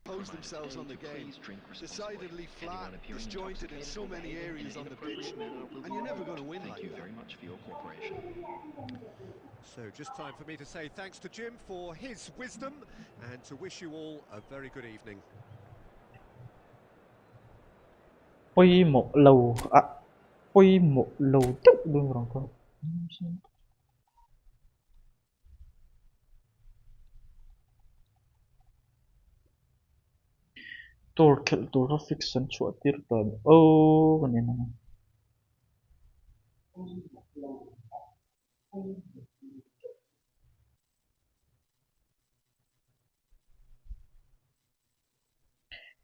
imposed themselves on the game. Decidedly flat, disjointed in so many areas on the pitch, and you're never going to win like that. Very much for your cooperation. So just time for me to say thanks to Jim for his wisdom and to wish you all a very good evening. Poi một lầu à, poi một lầu tức đương rồi con. Tor khel tor fiction chuột tir tận. Oh cái này nè.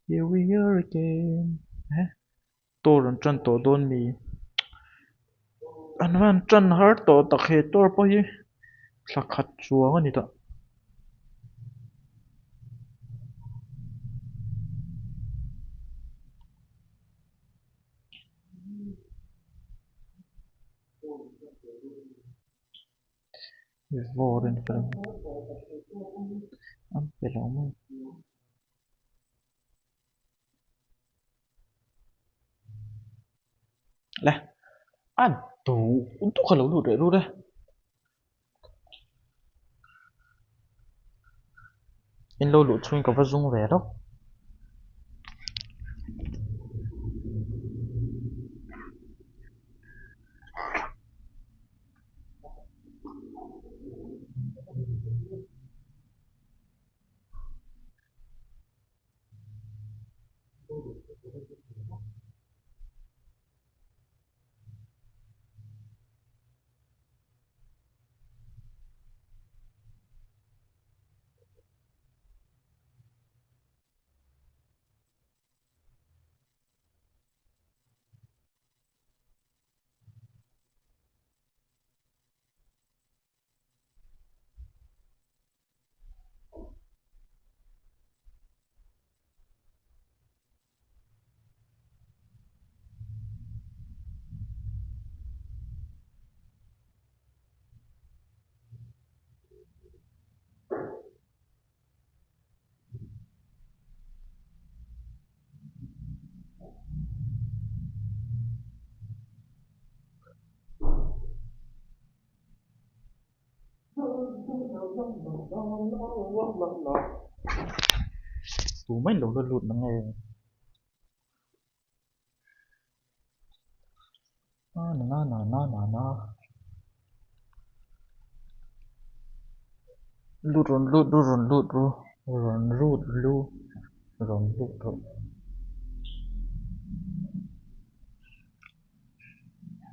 Here we are again. Tor an chân to don mi. An van chân har to tak he tor poi thakhat chuang ani ta. Våren för an pelamo. Lah, aduh, untuk kalau lu dah. In lâu lụt xuyên có vật dung về đó. Tụi mấy lụt lụt nó nghe. Nó. Lụt rồi.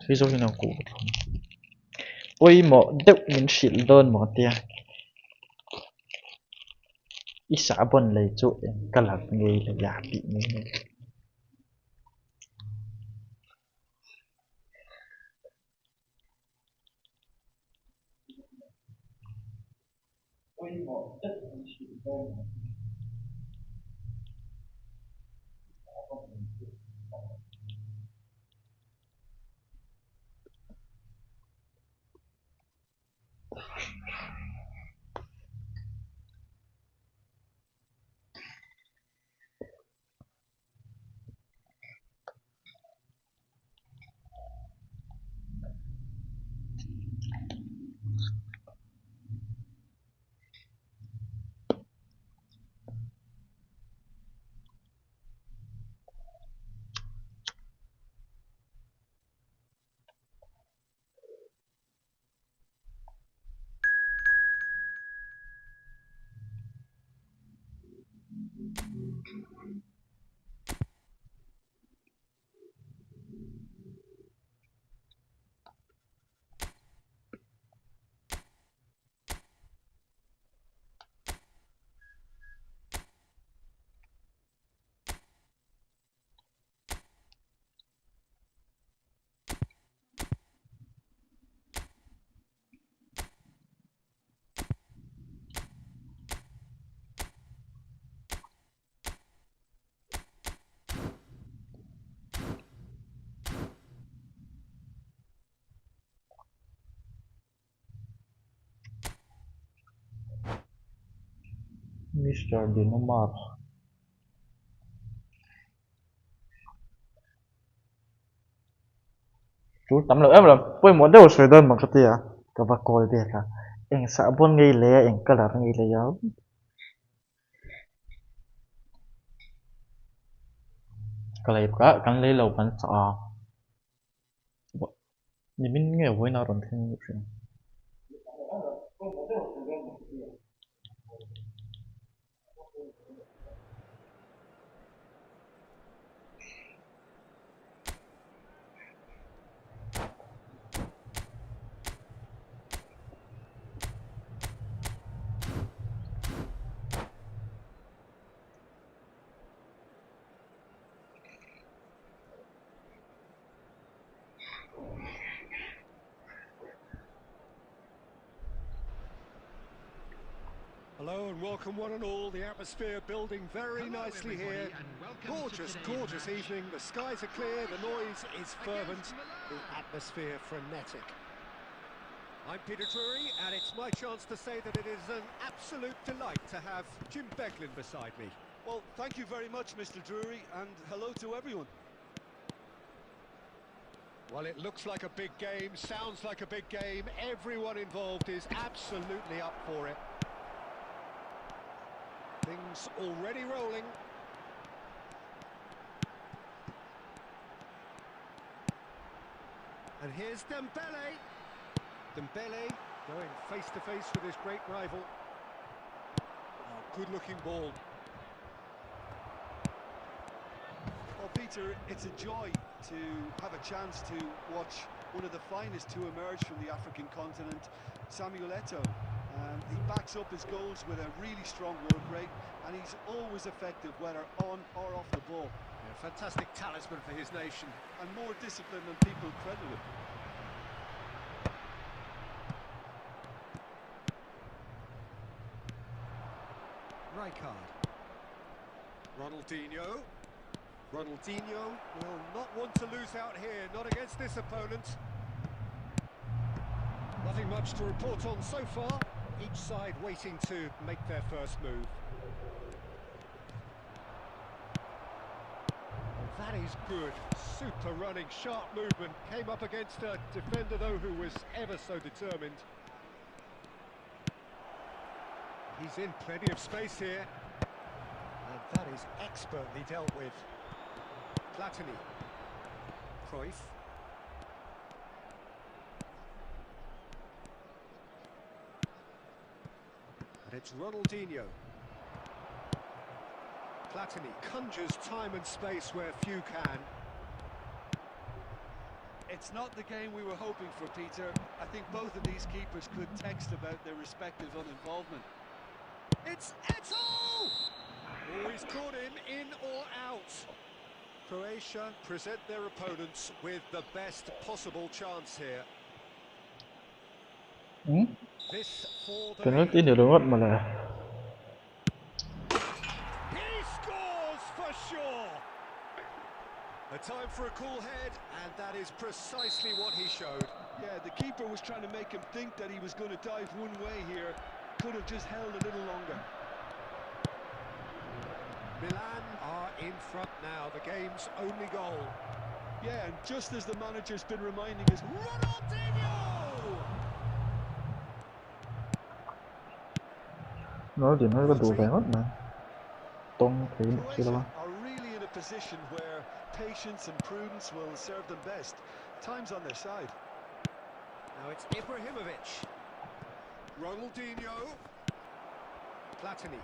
Thì rồi nào cụ. Ôi mọ đậu mình xịn đơn mọ tia. Ít xã bần lấy chỗ cả lạc nghề là giả bị như này. Ôi mọ đậu mình xịn đơn. Mr Dinamar chú tắm lỡ em là quên muốn đâu sửa đơn bằng cái gì à cái bà coi đi cả anh sợ buồn nghi lẽ anh cái là nghi lẽ giáo cái này cái lấy lâu bắn sợ nhìn mình nghe với nào rồi thêm Hello and welcome one and all. The atmosphere building very nicely here. Gorgeous, gorgeous evening. The skies are clear, the noise is fervent, the atmosphere frenetic. I'm Peter Drury, and it's my chance to say that it is an absolute delight to have Jim Beglin beside me. Well, thank you very much, Mr Drury, and hello to everyone. Well, it looks like a big game, sounds like a big game. Everyone involved is absolutely up for it. Things already rolling. And here's Dembele. Dembele going face-to-face with his great rival. Oh, good-looking ball. Well, Peter, it's a joy to have a chance to watch one of the finest to emerge from the African continent, Samuel Eto'o. He backs up his goals with a really strong work rate, and he's always effective, whether on or off the ball. Yeah, fantastic talisman for his nation. And more disciplined than people credit him. Rijkaard. Ronaldinho. Ronaldinho will not want to lose out here, not against this opponent. Nothing much to report on so far. Each side waiting to make their first move. That is good. Super running, sharp movement. Came up against a defender, though, who was ever so determined. He's in plenty of space here. And that is expertly dealt with. Platini. Cruyff. And it's Ronaldinho. Platini conjures time and space where few can. It's not the game we were hoping for, Peter. I think both of these keepers could text about their respective uninvolvement. It's Eto'o! Oh, he's caught him in or out. Croatia present their opponents with the best possible chance here. This for the cái nó lead. tí điều đúng mất mà là He scores for sure. A time for a cool head, and that is precisely what he showed. Yeah, the keeper was trying to make him think that he was going to dive one way here. Could have just held a little longer. Milan are in front now, the game's only goal. Yeah, and just as the manager's been reminding us, Ronaldinho! nó thì nó có đủ vẻ mất mà tông thấy một kia đâu Croatia are really in a position where patience and prudence will serve them best. Time's on their side. Now it's Ibrahimovic. Ronaldinho. Platini.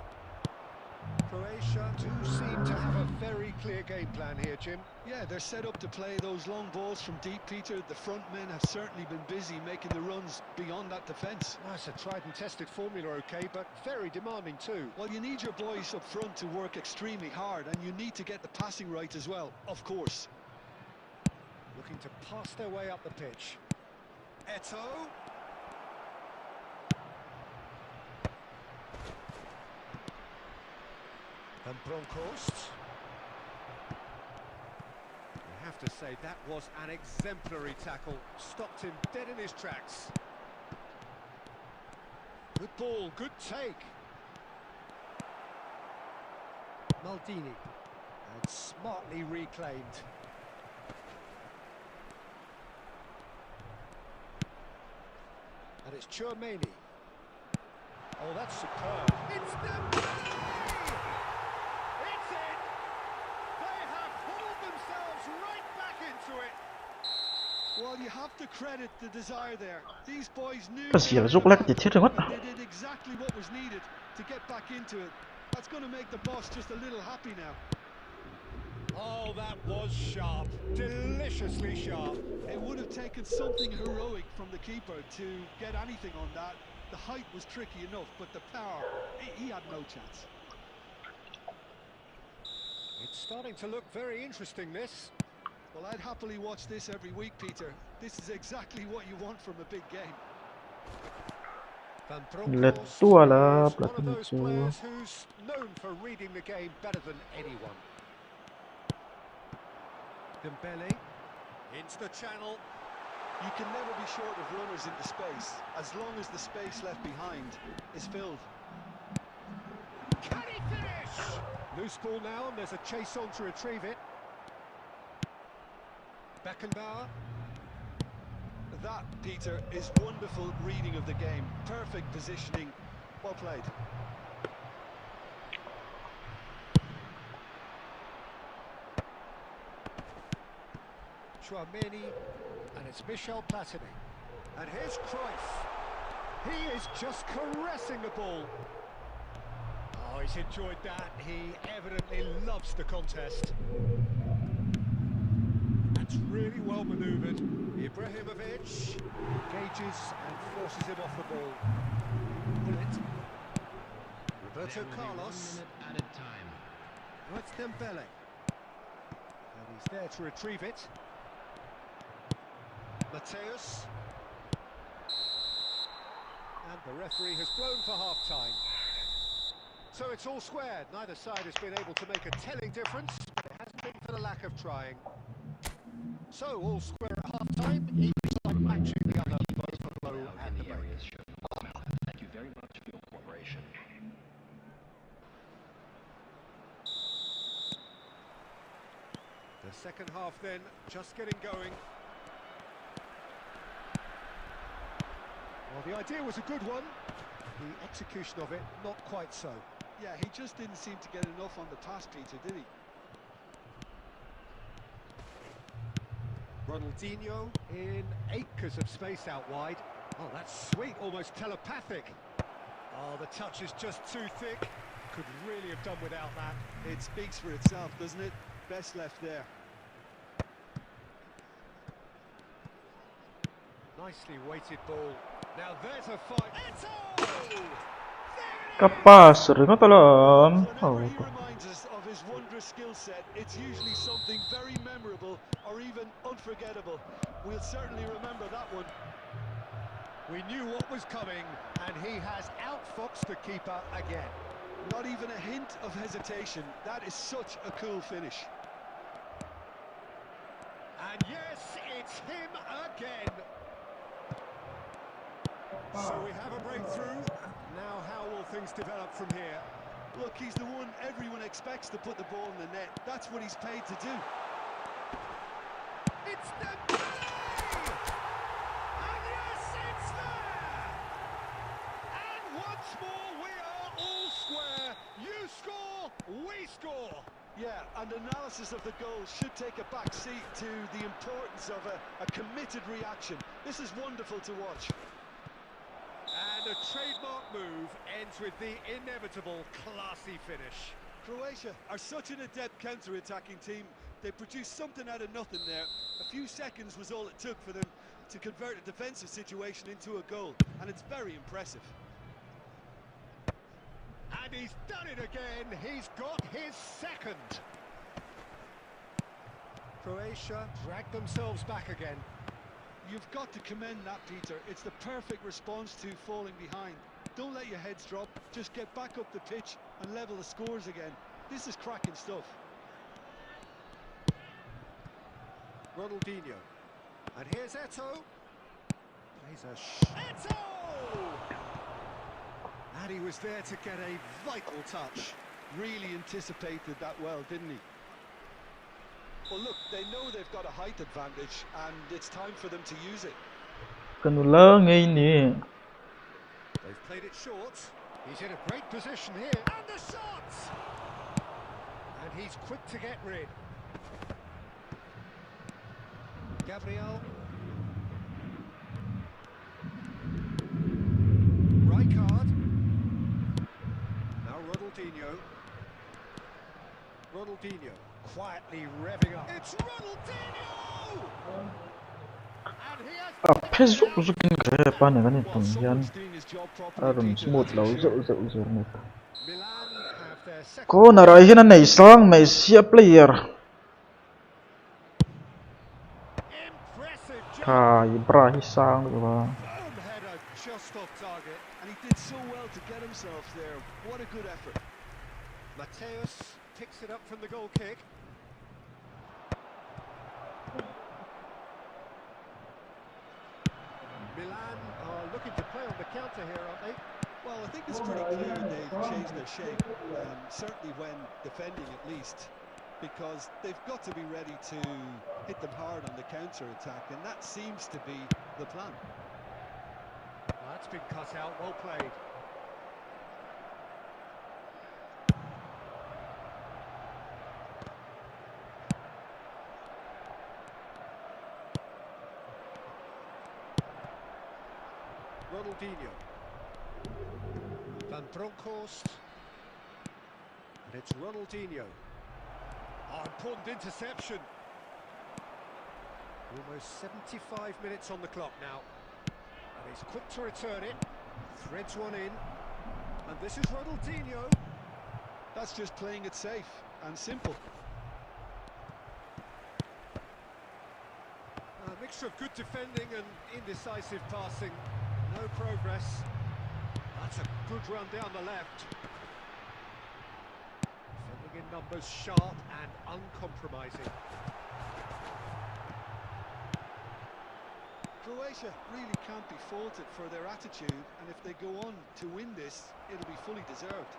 Croatia do seem to have a very clear game plan here, Jim. Yeah, they're set up to play those long balls from deep, Peter. The front men have certainly been busy making the runs beyond that defence. That's a tried and tested formula, okay, but very demanding too. Well, you need your boys up front to work extremely hard, and you need to get the passing right as well, of course. Looking to pass their way up the pitch. Eto'o. And Bronkhorst. I have to say, that was an exemplary tackle. Stopped him dead in his tracks. Good ball, good take. Maldini. And smartly reclaimed. And it's Tchouaméni. Oh, that's superb. It's Dembele! It's in! They have pulled themselves right back into it. Well, you have to credit the desire there. These boys knew Cái gì là rút lắc gì thiết rồi mất. they did exactly what was needed to get back into it. That's going to make the boss just a little happy now. Oh, that was sharp. Deliciously sharp. It would have taken something heroic from the keeper to get anything on that. The height was tricky enough, but the power, he had no chance. It's starting to look very interesting, this. Well, I'd happily watch this every week, Peter. This is exactly what you want from a big game. Van Let Bronckhorst tua is là one of those players who's known for reading the game better than anyone. Dembele into the channel. You can never be short of runners into space, as long as the space left behind is filled. Can he finish? Loose ball now, and there's a chase on to retrieve it. Beckenbauer. That, Peter, is wonderful reading of the game. Perfect positioning. Well played. Tchouaméni, and it's Michel Platini. And here's Cruyff. He is just caressing the ball. Oh, he's enjoyed that. He evidently loves the contest. That's really well manoeuvred. Ibrahimovic engages and forces him off the ball. Bullet. Roberto Carlos. Added time. Oh, it's Dembele. And he's there to retrieve it. Mateus. And the referee has blown for half-time. So it's all squared. Neither side has been able to make a telling difference, but it hasn't been for the lack of trying. So all square at half-time, each side matching the other both for blow and the break. Thank you very much for your cooperation. The second half then, just getting going. Well, the idea was a good one. The execution of it, not quite so. Yeah, he just didn't seem to get enough on the pass, Peter, did he? Ronaldinho in acres of space out wide. Oh, that's sweet, almost telepathic. Oh, the touch is just too thick. Could really have done without that. It speaks for itself, doesn't it? Best left there. Nicely weighted ball. Now there's a fight. Eto'o! Kapas rin ko talam. Whenever he reminds us of his wondrous skill set, it's usually something very memorable or even unforgettable. We'll certainly remember that one. We knew what was coming, and he has outfoxed the keeper again. Not even a hint of hesitation. That is such a cool finish. And yes, it's him again. So we have a breakthrough. Now how will things develop from here? Look, he's the one everyone expects to put the ball in the net. That's what he's paid to do. It's Dembele! And yes, it's there! And once more we are all square. You score, we score. Yeah, and analysis of the goal should take a back seat to the importance of a committed reaction. This is wonderful to watch. And a trademark move ends with the inevitable classy finish. Croatia are such an adept counter-attacking team. They produced something out of nothing there. A few seconds was all it took for them to convert a defensive situation into a goal, and it's very impressive. And he's done it again. He's got his second. Croatia dragged themselves back again. You've got to commend that, Peter. It's the perfect response to falling behind. Don't let your heads drop. Just get back up the pitch and level the scores again. This is cracking stuff. Ronaldinho. And here's Eto'o. Plays a Eto'o! And he was there to get a vital touch. Really anticipated that well, didn't he? Well, look, they know they've got a height advantage, and it's time for them to use it. Cần lớn ngay nè. Played it short. He's in a great position here. And the shot! And he's quick to get rid. Gabriel. Rijkaard. Now Ronaldinho. Ronaldinho quietly revving up. It's Ronaldinho! And he has... Pezuk zukin kaya pa na ganitong yan. Aron smooth law zo nit. Milan have their second... Ko narahin na isang may siya player. Impressive job. Ibrahim sang diba? Boom header just off target. And he did so well to get himself there. What a good effort. Mateus picks it up from the goal kick. Milan are looking to play on the counter here, aren't they? Well, I think it's pretty clear they've changed their shape, certainly when defending at least, because they've got to be ready to hit them hard on the counter-attack, and that seems to be the plan. That's been cut out, well played. Ronaldinho. Van Bronckhorst. And it's Ronaldinho. Oh, important interception. Almost 75 minutes on the clock now. And he's quick to return it. Threads one in. And this is Ronaldinho. That's just playing it safe and simple. A mixture of good defending and indecisive passing. No progress. That's a good run down the left. Defending in numbers, sharp and uncompromising. Croatia really can't be faulted for their attitude, and if they go on to win this, it'll be fully deserved.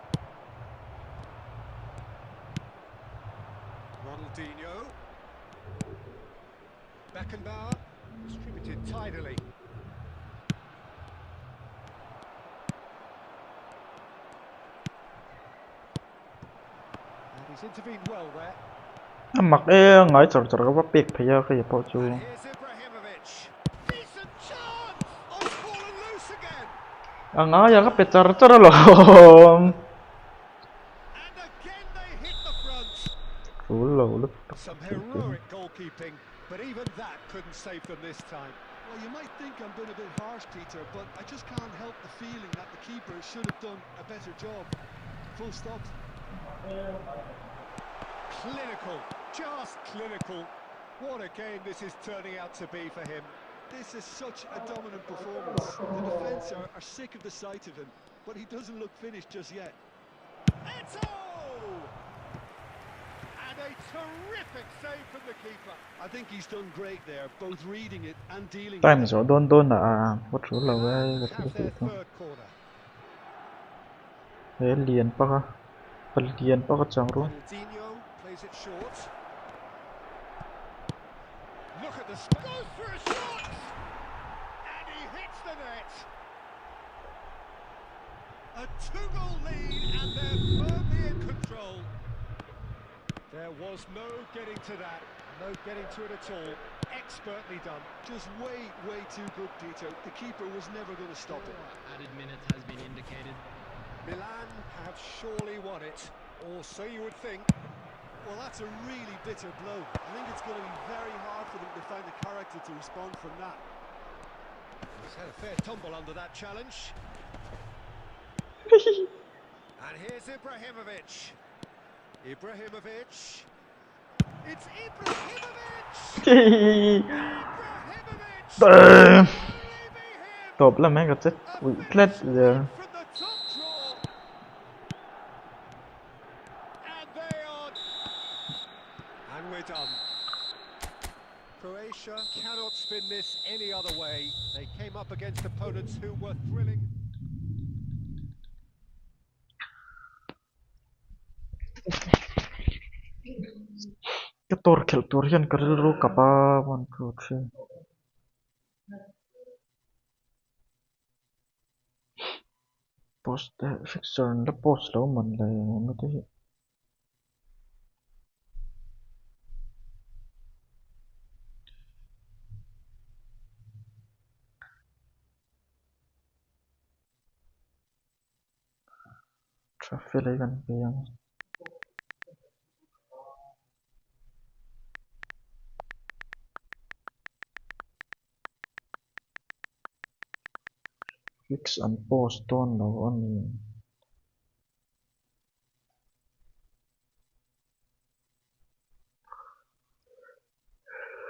Ronaldinho. Beckenbauer. Distributed tidily. And he's intervened well there. Mặc ngái chở chở các bác pick phải ra cái bộ chú. And here's Ibrahimovic. Decent chance! Oh, fallen loose again! Ngái ya các pick chở chở lo. And again they hit the front. Look. Some heroic goalkeeping, but even that couldn't save them this time. Well, you might think I'm being a bit harsh, Peter, but I just can't help the feeling that the keeper should have done a better job. Full stop. Clinical, just clinical. What a game this is turning out to be for him. This is such a dominant performance. The defence are sick of the sight of him, but he doesn't look finished just yet. Eto! And a terrific save from the keeper. I think he's done great there, both reading it and dealing Time with it. rồi đôn là what chú là Milan cái have thứ their thôi. third corner. Thế liền pa chẳng rồi. Ronaldinho plays it short. Look at the goes for a shot! And he hits the net. A two-goal lead and they're firmly in control. There was no getting to that, no getting to it at all. Expertly done. Just way too good, Peter. The keeper was never going to stop it. Added minutes has been indicated. Milan have surely won it, or so you would think. Well, that's a really bitter blow. I think it's going to be very hard for them to find the character to respond from that. He's had a fair tumble under that challenge. And here's Ibrahimovic. Ibrahimovic. It's Ibrahimovic! Ibrahimovic! Damn. Only be him! Top là mấy cái chất quỷ lết giờ. From the top draw. And they are... And we're done. Croatia cannot spin this any other way. They came up against opponents who were thrilling. Cái tor khel tor hian karil kapa 1 2 3. post fixture la post lo man le no te traffic le kan pe yang fix and post ton lo ani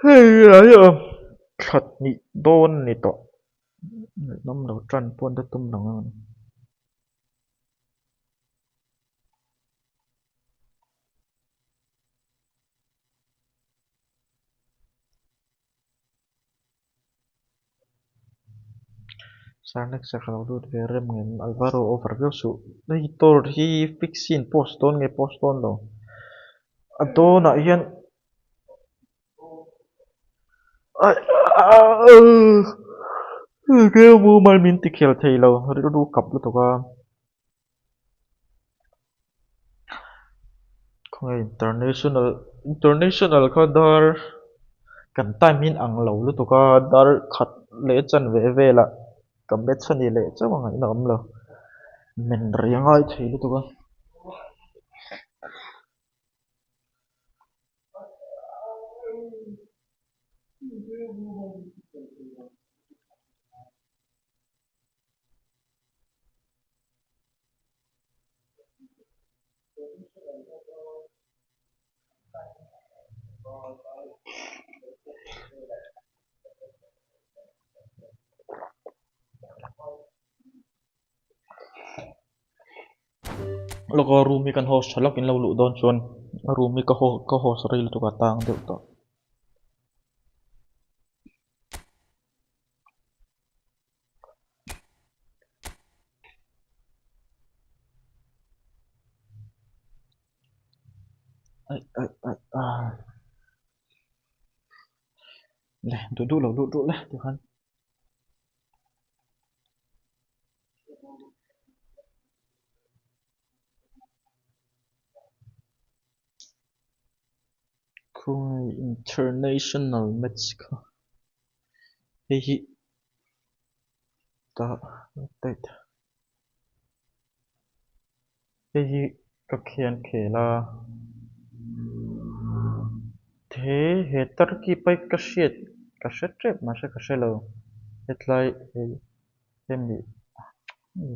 hey ayo khat ni don ni to nom lo tran pon ta tum lo Sarnek sa kalawdut verem ngem Alvaro overview su dei tor hi fixin post ton nge post ton lo ato na hian ke mu mal min ti khel thei lo ri du kap lu to ka khoi international kha dar kan time min ang lo lu to ka dar khat le chan ve ve la kam bet chani le chawang ai nam lo men riangai thei lu to ka loko rumi kan host chalak in lo lu don chon rumi ka host ri lu to ka tang deuh to ai le du lo du le tu han khoi international match ka hi ta tai hi ka khian khela thế hệ tất ki pai ka shet trep ma she ka shelo hetlai em bị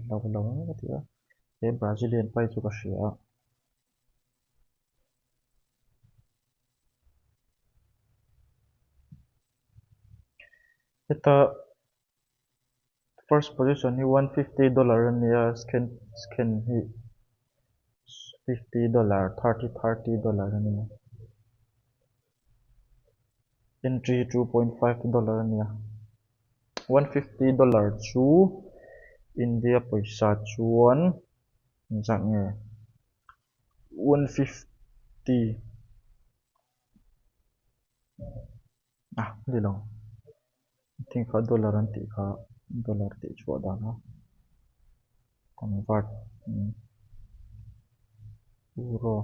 lâu lâu cái gì đó em Brazilian pai chu ka shia eta first position ni $150 ania scan hi $50 $30 ania entry $2.5 ania $150 chu India paisa chuan dạng nge 150 đi lòng think kha dollar an ti kha dollar ti chu da na convert euro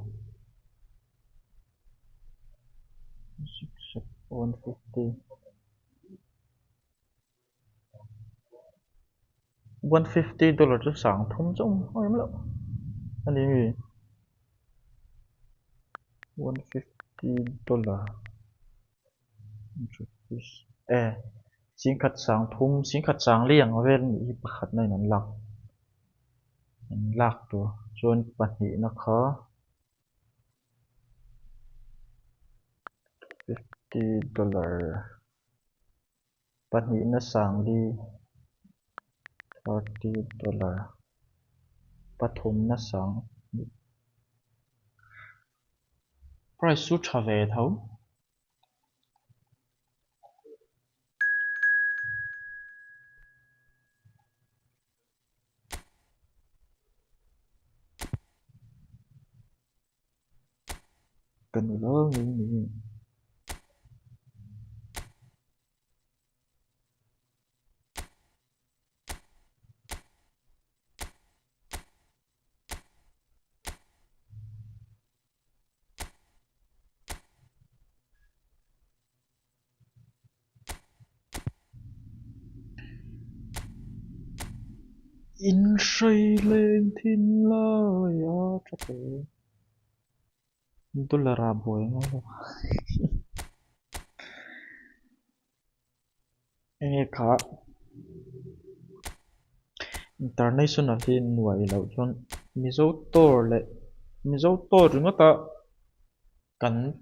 150 $150 chu sang thum chung oi em lo ani mi $150 rupees xin khát sang thum xin khát sang liang ven i pakhat nai nan lak tu chuan pahnih na kha $50 pahnih na sang li $30 pathum na sang price chu tha ve tho kan lo ni in say lên thiên lời cho thế tôi là ra buổi ngay nghe cả international hin nuôi lâu chọn mizo tor chúng ta cần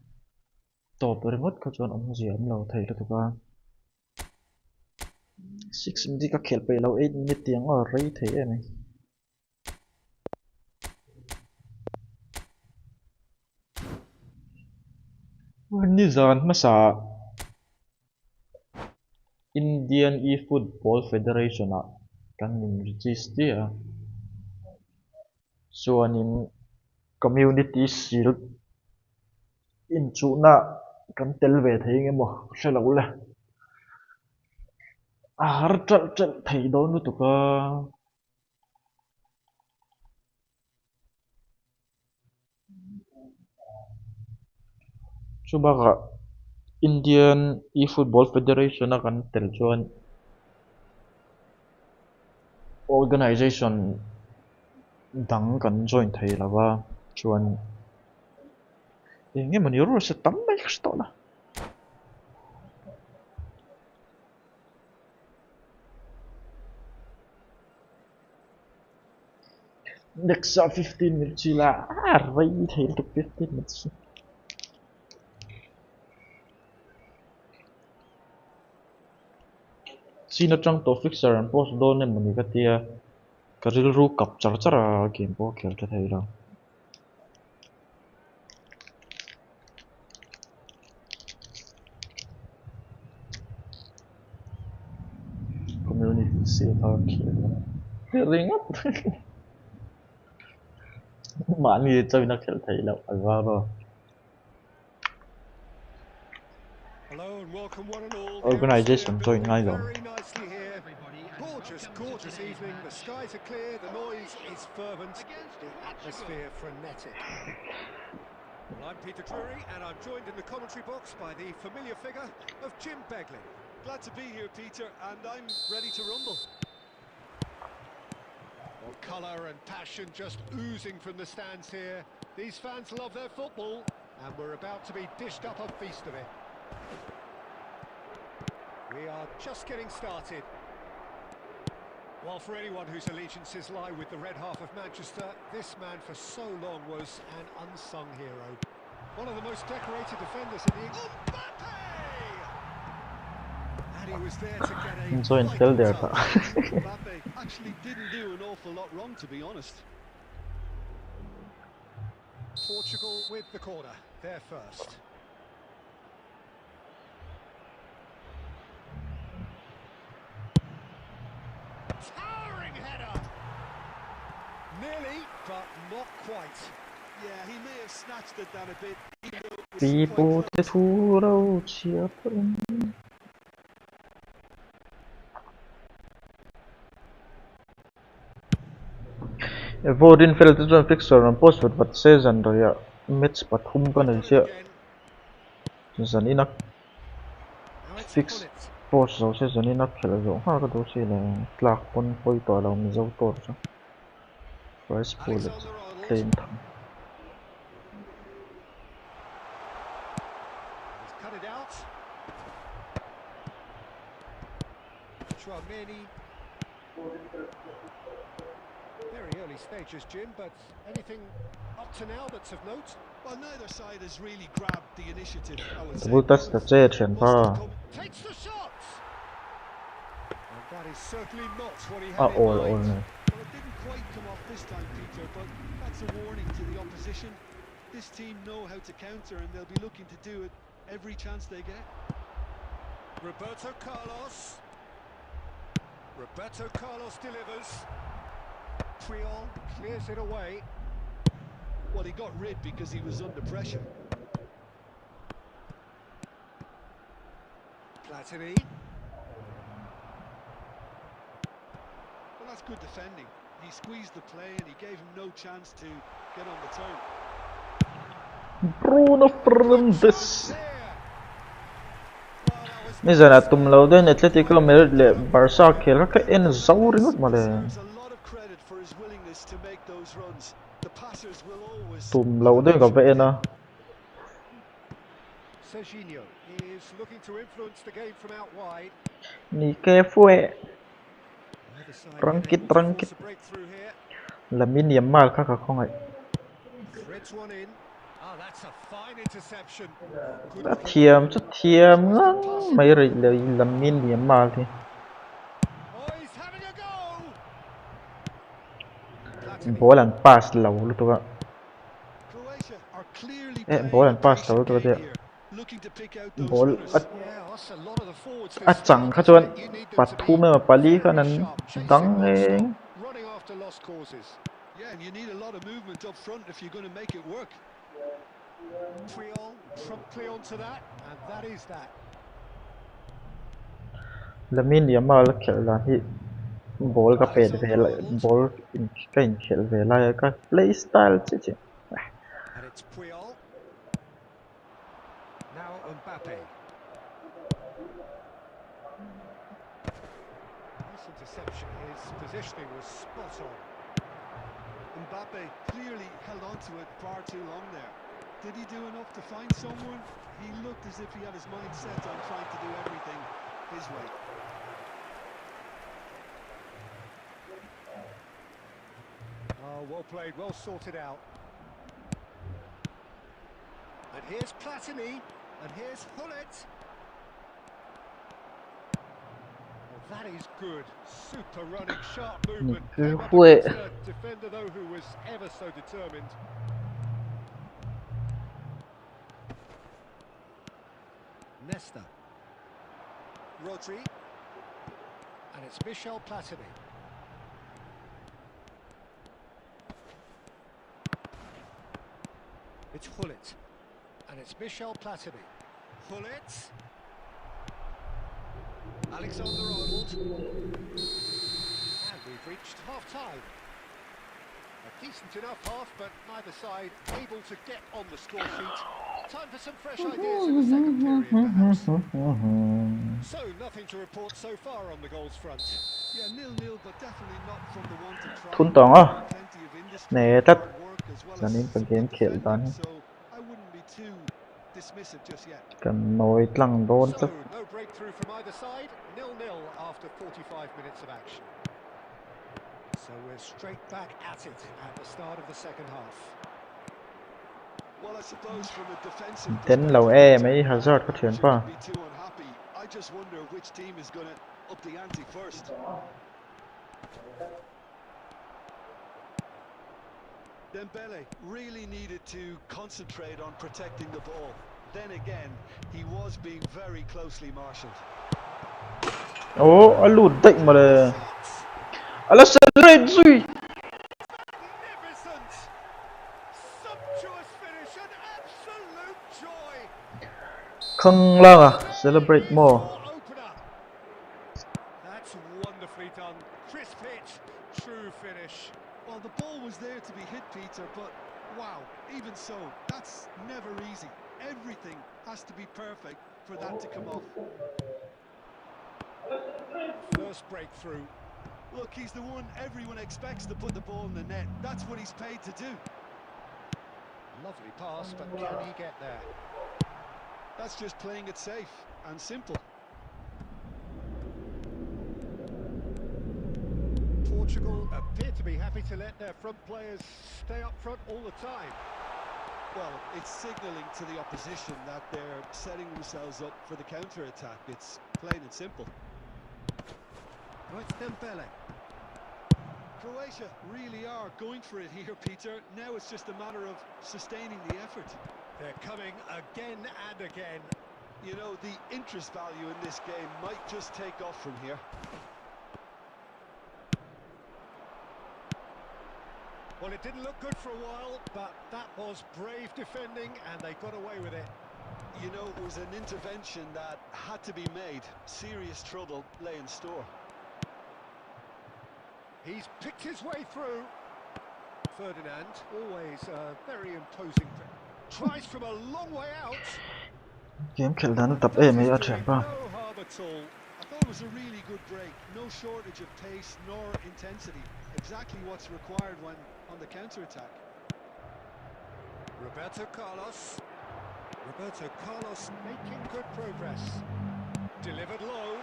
tổ bơi mất các chọn ông gì ông lâu thầy được không 6 minutes ka khel pe lo 8 minutes tiang or rei thei em ni zan ma sa Indian eFootball Federation a kan nim register a chuanin community shield in chu na kan tel ve thei nge mo hlo le har chal thei do nu tu ka chubaga Indian eFootball Federation a kan tel chuan organization dang kan join thei lawa chuan nge mani ro se tam mai sto la next 15 minutes la rei thei to 15 minutes sina chang to fixer and post do ne mani ka tia karil ru kap chara game po khel ta thei la community se ta khel ring up mani chau na khel thei la alwa ro organization join ngai lo Gorgeous evening. The skies are clear, the noise is fervent, the atmosphere frenetic. Well, I'm Peter Drury, and I'm joined in the commentary box by the familiar figure of Jim Beglin. Glad to be here, Peter, and I'm ready to rumble. Well, colour and passion just oozing from the stands here. These fans love their football, and we're about to be dished up a feast of it. We are just getting started. Well, for anyone whose allegiances lie with the red half of Manchester, this man for so long was an unsung hero. One of the most decorated defenders in the... And he was there to get a... Mbappe actually didn't do an awful lot wrong, to be honest. Portugal with the corner, there first. Towering header! Nearly, but not quite. Yeah, he may have snatched it down a bit. People te thuro chia pun Vodin felt the fixer on post with what says and ya mitch pathum kan sia zanina fix post so se zanina khela zo ha ka do se le tlak pon poi to lo mi zo tor cha first pull claim tham Cut it out. Chouameni. Very early stages, Jim, but anything up to now that's of note? Well, neither side has really grabbed the initiative, I would say. That's the chen pa Takes the shots. And that is certainly not what he had in all mind. no. Well, it didn't quite come off this time, Peter, but that's a warning to the opposition. This team know how to counter, and they'll be looking to do it every chance they get. Roberto Carlos delivers. Triol clears it away. Well, he got rid because he was under pressure. Platini. Well, that's good defending. He squeezed the play and he gave him no chance to get on the turn. Bruno Fernandes Nizana tum lo den Atletico Madrid le Barca khel ka en zawri not male There's a lot of confidence to make those runs. The passers will always ตุ่มเราด้วยกับเวนะ Serginho is looking to influence the game from out wide. นี่แกฟ้วย Either side Răng been kít, able to răng force kít. a breakthrough here. และมีเนียมมากค่ะกับข้องไอ้ Threads one in. Oh, that's a fine interception. จะเทียมงั้นไม่เลยและมีเนียมมากที่ Oh, he's having a go. บอลอันพาสเรารู้ตัว Croatia are clearly เอ๊ะ playing บอลอัน a พาสเรา patient รู้ตัว game เดียว here, looking to pick out บอ those ล runners. Yeah, that's a lot of the forwards. อัดจังข้าจวนปัดทูไม่มาปาลีขนาดนั้นดังเอง Running after lost causes. Yeah, and you need a lot of movement up front if you're going to make it work. Triol promptly onto that, and that is that. และมีเนียมมากแล้วเขียนร้านที่บอลก็เป็นเวลาบอลก็อินเขียนเวลาก็ play style จริง And it's Puyol. Now Mbappe. Nice interception. His positioning was spot on. Mbappe clearly held on to it far too long there. Did he do enough to find someone? He looked as if he had his mind set on trying to do everything his way. Oh, well played, well sorted out. And here's Platini, and here's Hullet. Oh, that is good. Super running, sharp movement. Came up against a defender, though, who was ever so determined. Nesta. Rodri. And it's Michel Platini. It's Hullet. And it's Michel Platini. Hullet. Alexander-Arnold. And we've reached half-time. A decent enough half, but neither side able to get on the score sheet. Time for some fresh ideas in the second period, perhaps. So, nothing to report so far on the goals front. Yeah, 0-0, but definitely not from the one to try. ทุนต่ออ่ะ Plenty of industry, ไหนตัด hard work, as well ตอนนี้ as เป็นเกม some เขียน good ตอนนี้ defending, so I wouldn't be too dismissive just yet. กันน้อยตั้งโดนสั So, ก no breakthrough from either side. 0-0 after 45 minutes of action. So we're straight back at it at the start of the second half. Well, I suppose from a defensive เต้นเราไหมฮาซาร์ดก็เถื่อนป่ะ shouldn't be too unhappy. I just wonder which team is going to up the ante first. Dembele really needed to concentrate on protecting the ball. Then again, he was being very closely marshalled. โอ้อลุดได้มาเลยอะไรเสร็จเลยซุย Magnificent! Sumptuous finish, an absolute joy! ข้างล่างอะ celebrate more Opener. That's wonderfully done. Crisp hit, true finish. Well, the ball was there to be hit, Peter, but wow, even so, that's never easy. Everything has to be perfect for that to come off. First breakthrough. Look, he's the one everyone expects to put the ball in the net. That's what he's paid to do. Lovely pass, but can he get there? That's just playing it safe and simple. Portugal appear to be happy to let their front players stay up front all the time. Well, it's signalling to the opposition that they're setting themselves up for the counter-attack. It's plain and simple. Oh, it's Dembele. Croatia really are going for it here, Peter. Now it's just a matter of sustaining the effort. They're coming again and again. You know, the interest value in this game might just take off from here. Well, it didn't look good for a while, but that was brave defending and they got away with it. You know, it was an intervention that had to be made. Serious trouble lay in store. He's picked his way through. Ferdinand, always very imposing. Tries from a long way out. เกมเขียนแล้วตับไหมอาเถื่อนป่ะ No harm at all. A thought it was a really good break. No shortage of pace nor intensity. Exactly what's required when on the counter-attack. Roberto Carlos. Roberto Carlos making good progress. Delivered low.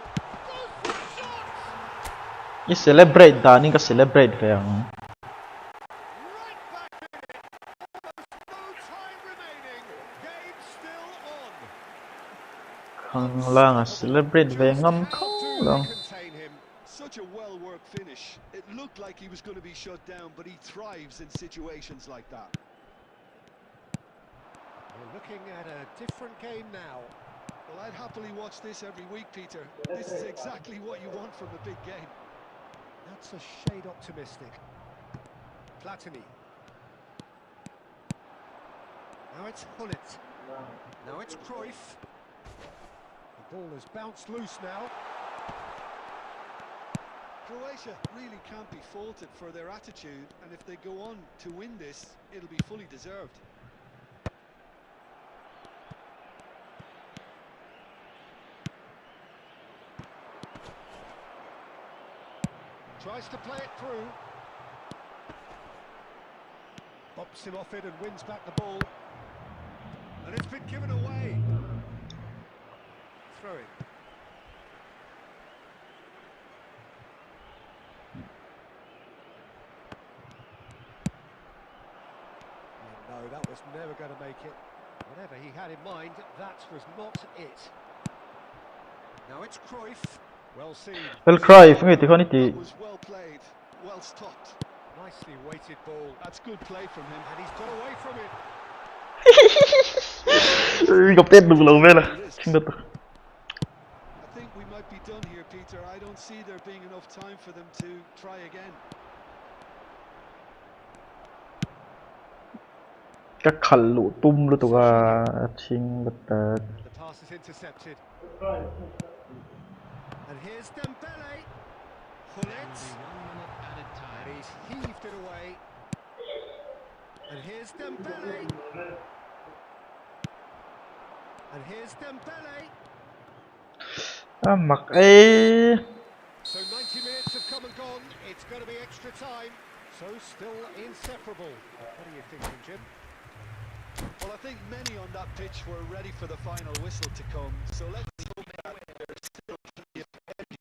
Goes for a shot! You celebrate Dani ka celebrate kaya nga. Right back in it. Almost no time remaining. Game still on. Kang lang celebrate kaya ngam Just how kang do lang. they contain him? Such a well-worked finish. It looked like he was going to be shut down, but he thrives in situations like that. We're looking at a different game now. Well, I'd happily watch this every week, Peter. This is exactly what you want from a big game. That's a shade optimistic. Platini. Now it's Hullet. Now it's Cruyff. The ball has bounced loose now. Croatia really can't be faulted for their attitude, and if they go on to win this, it'll be fully deserved. Tries to play it through. Bops him off it and wins back the ball. And it's been given away. Throw it. No, that was never going to make it. Whatever he had in mind, that was not it. Now it's Cruyff. Well seen. Well cry fngi ti khani ti. That was well played, well stopped. Nicely weighted ball. That's good play from him. And he's got away from it. Gặp tên đừng lâu về là. Xin được. I think we might be done here, Peter. I don't see there being enough time for them to try again. Các khẩn lũ tum luôn tụi chinh bật. The pass is intercepted. And here's Dembele. Hullet. And he's heaved it away. And here's Dembele. And here's Dembele. Mặc ấy. So 90 minutes have come and gone. It's going to be extra time. So still inseparable. What are you thinking, Jim? Well, I think many on that pitch were ready for the final whistle to come. So let's hope that there's still plenty of energy.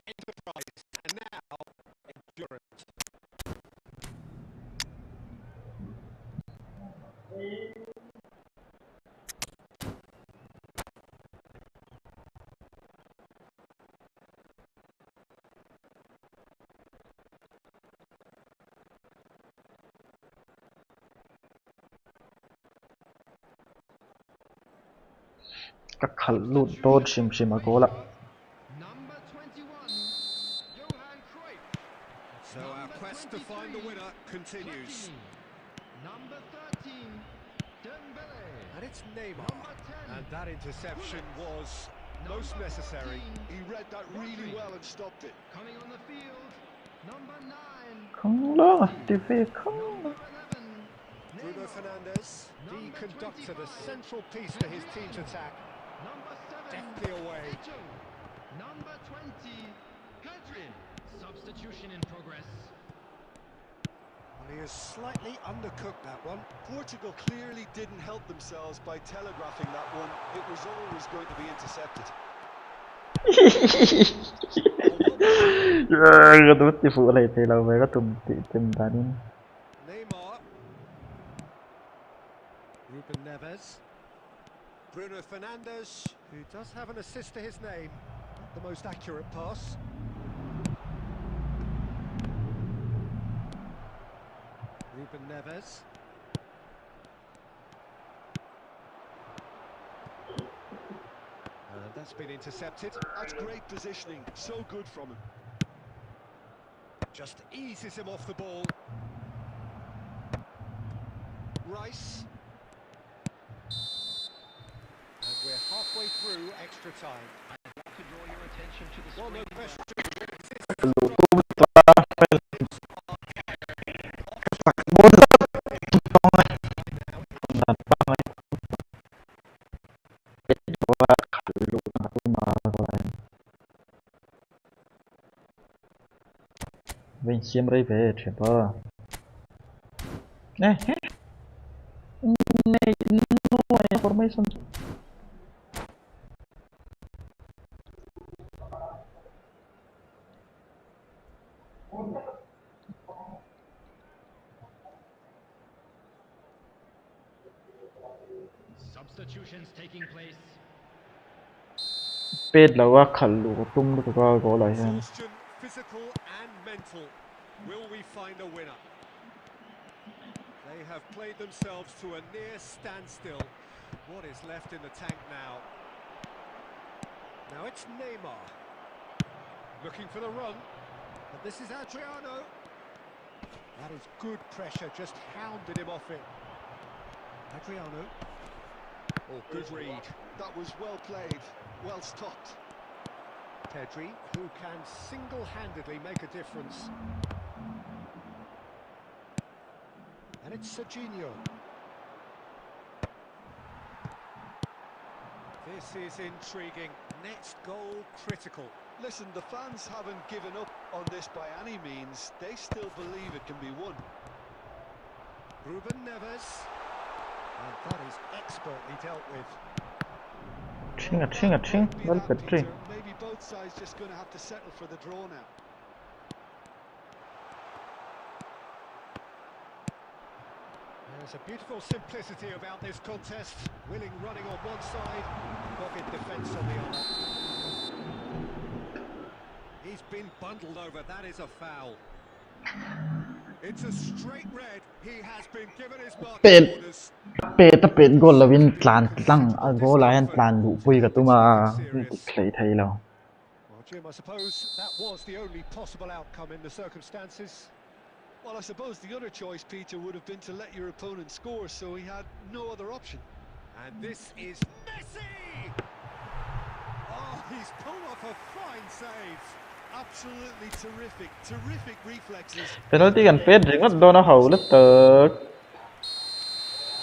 Enterprise. And now, endurance. Các khẩn lũ tốt xìm xìm ở cố là. Number 21, Johan Cruyff. So our quest to find the winner continues. Number 13, Dembele. And it's Neymar. And that interception was most necessary. He read that really well and stopped it. Coming on the field, number 9, Không lo, đi về không. number 11, Bruno Neymar. Fernandes, the conductor, the central piece to his team's attack. Number 7, Deftly away. Eto. Number 20, Hadrin. Substitution in progress. Well, he has slightly undercooked that one. Portugal clearly didn't help themselves by telegraphing that one. It was always going to be intercepted. Cái tụi ti phụ lại thì là về cái tụm tìm ta đi. Neymar. Ruben Neves. Bruno Fernandes, who does have an assist to his name. Not the most accurate pass. Ruben Neves. That's been intercepted. That's great positioning. So good from him. Just eases him off the ball. Rice. And we're halfway through extra time. I'd like to draw your attention to the Well, no screen. question. Vencemos về chuyện bơ. Nè, này nó formation. Substitutions taking place. Pet là quá khẩn lũ tung được cái gọi lại hen. Exhaustion, physical and mental. Will we find a winner? They have played themselves to a near standstill. What is left in the tank now? Now it's Neymar. Looking for the run. But this is Adriano. That is good pressure, just hounded him off it. Adriano. Oh, good read. That was well played, well stopped. Pedri, who can single-handedly make a difference. And it's Serginho. This is intriguing. Next goal critical. Listen, the fans haven't given up on this by any means. They still believe it can be won. Ruben Neves. And that is expertly dealt with. Ching. Well, Petri. Maybe both sides just going to have to settle for the draw now. There's a beautiful simplicity about this contest. Willing running on one side, dogged defence on the other. He's been bundled over, that is a foul. It's a straight red. He has been given his marking orders. Pet goal là win plan tăng goal là hen plan lũ pui cả tuma play thay lâu. Well, Jim, I suppose that was the only possible outcome in the circumstances. Well, I suppose the other choice, Peter, would have been to let your opponent score, so he had no other option. And this is Messi! Oh, he's pulled off a fine save. Absolutely terrific reflexes. Penalty gần Pet thì mất đo nó hầu lứt tờ.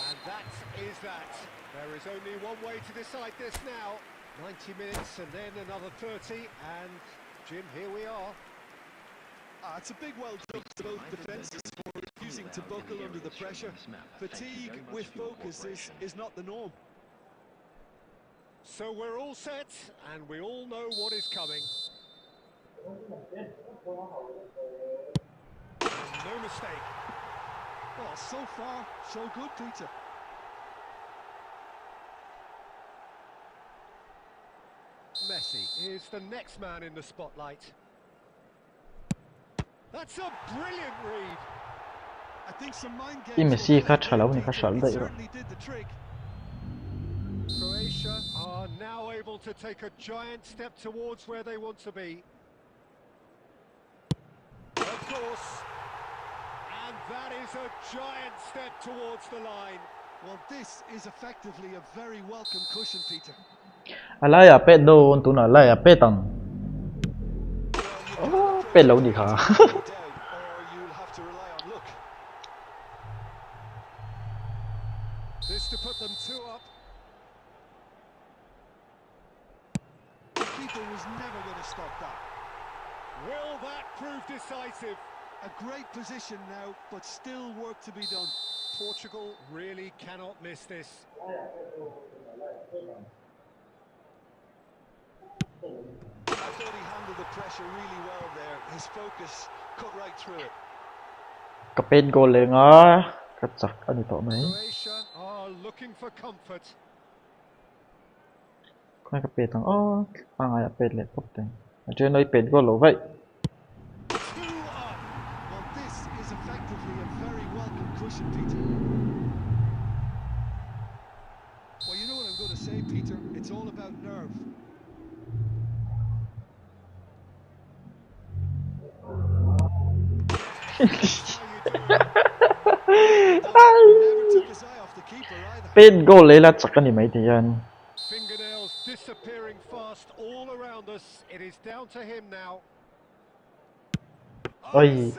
And that is that. There is only one way to decide this now. 90 minutes and then another 30, and Jim, here we are. It's a big well done to both defences for refusing to buckle under the pressure. Fatigue with focus is not the norm. So we're all set, and we all know what is coming. And no mistake. Well, so far, so good, Peter. Messi is the next man in the spotlight. That's a brilliant read. I think some mind I games. Messi khá trả lâu, khá trả đấy rồi. Certainly did the trick. Croatia are now able to take a giant step towards where they want to be. Of course. And that is a giant step towards the line. Well, this is effectively a very welcome cushion, Peter. Alay à Pet đồn tụi nó alay à Pet tầng. Pet lâu đi khá. Or you'll have to rely on luck. This to put them two up. The keeper was never going to stop that. Will that prove decisive? A great position now, but still work to be done. Portugal really cannot miss this. I thought he handled the pressure really well there. His focus cut right through it. Cái Pet goal lên á. Cắt giặc anh tỏ mấy. Croatia are looking for comfort. Cái Pet tầng ai à Pet lên tốt tình. Ở trên đây Pet goal lỗ vậy. 2 up. Well, this is effectively a very welcome cushion, Peter. Well, you know what I'm going to say, Peter. It's all about nerve. Never took his eye off the keeper either. Pet goal lên là chắc anh mấy thì anh. Fingernails disappearing fast all around us. It is down to him now. Ôi.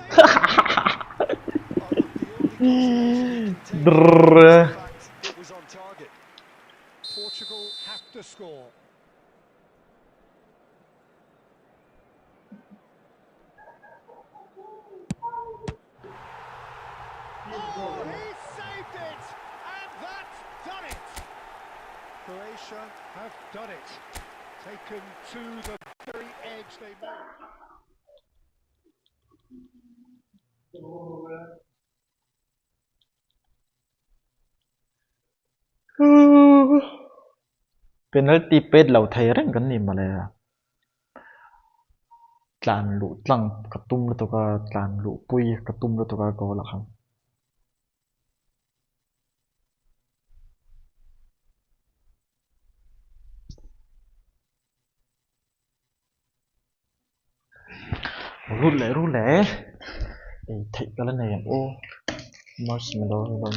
It was on target. Portugal have to score. pressure, have done it. Taken to the very edge they made. Penalty pet lau thai reng kan ni malaya tlan lu tlang katum lu to ka tlan lu pui katum lu to ka go la kham ru le ei thai ka la nei o marshmallow lo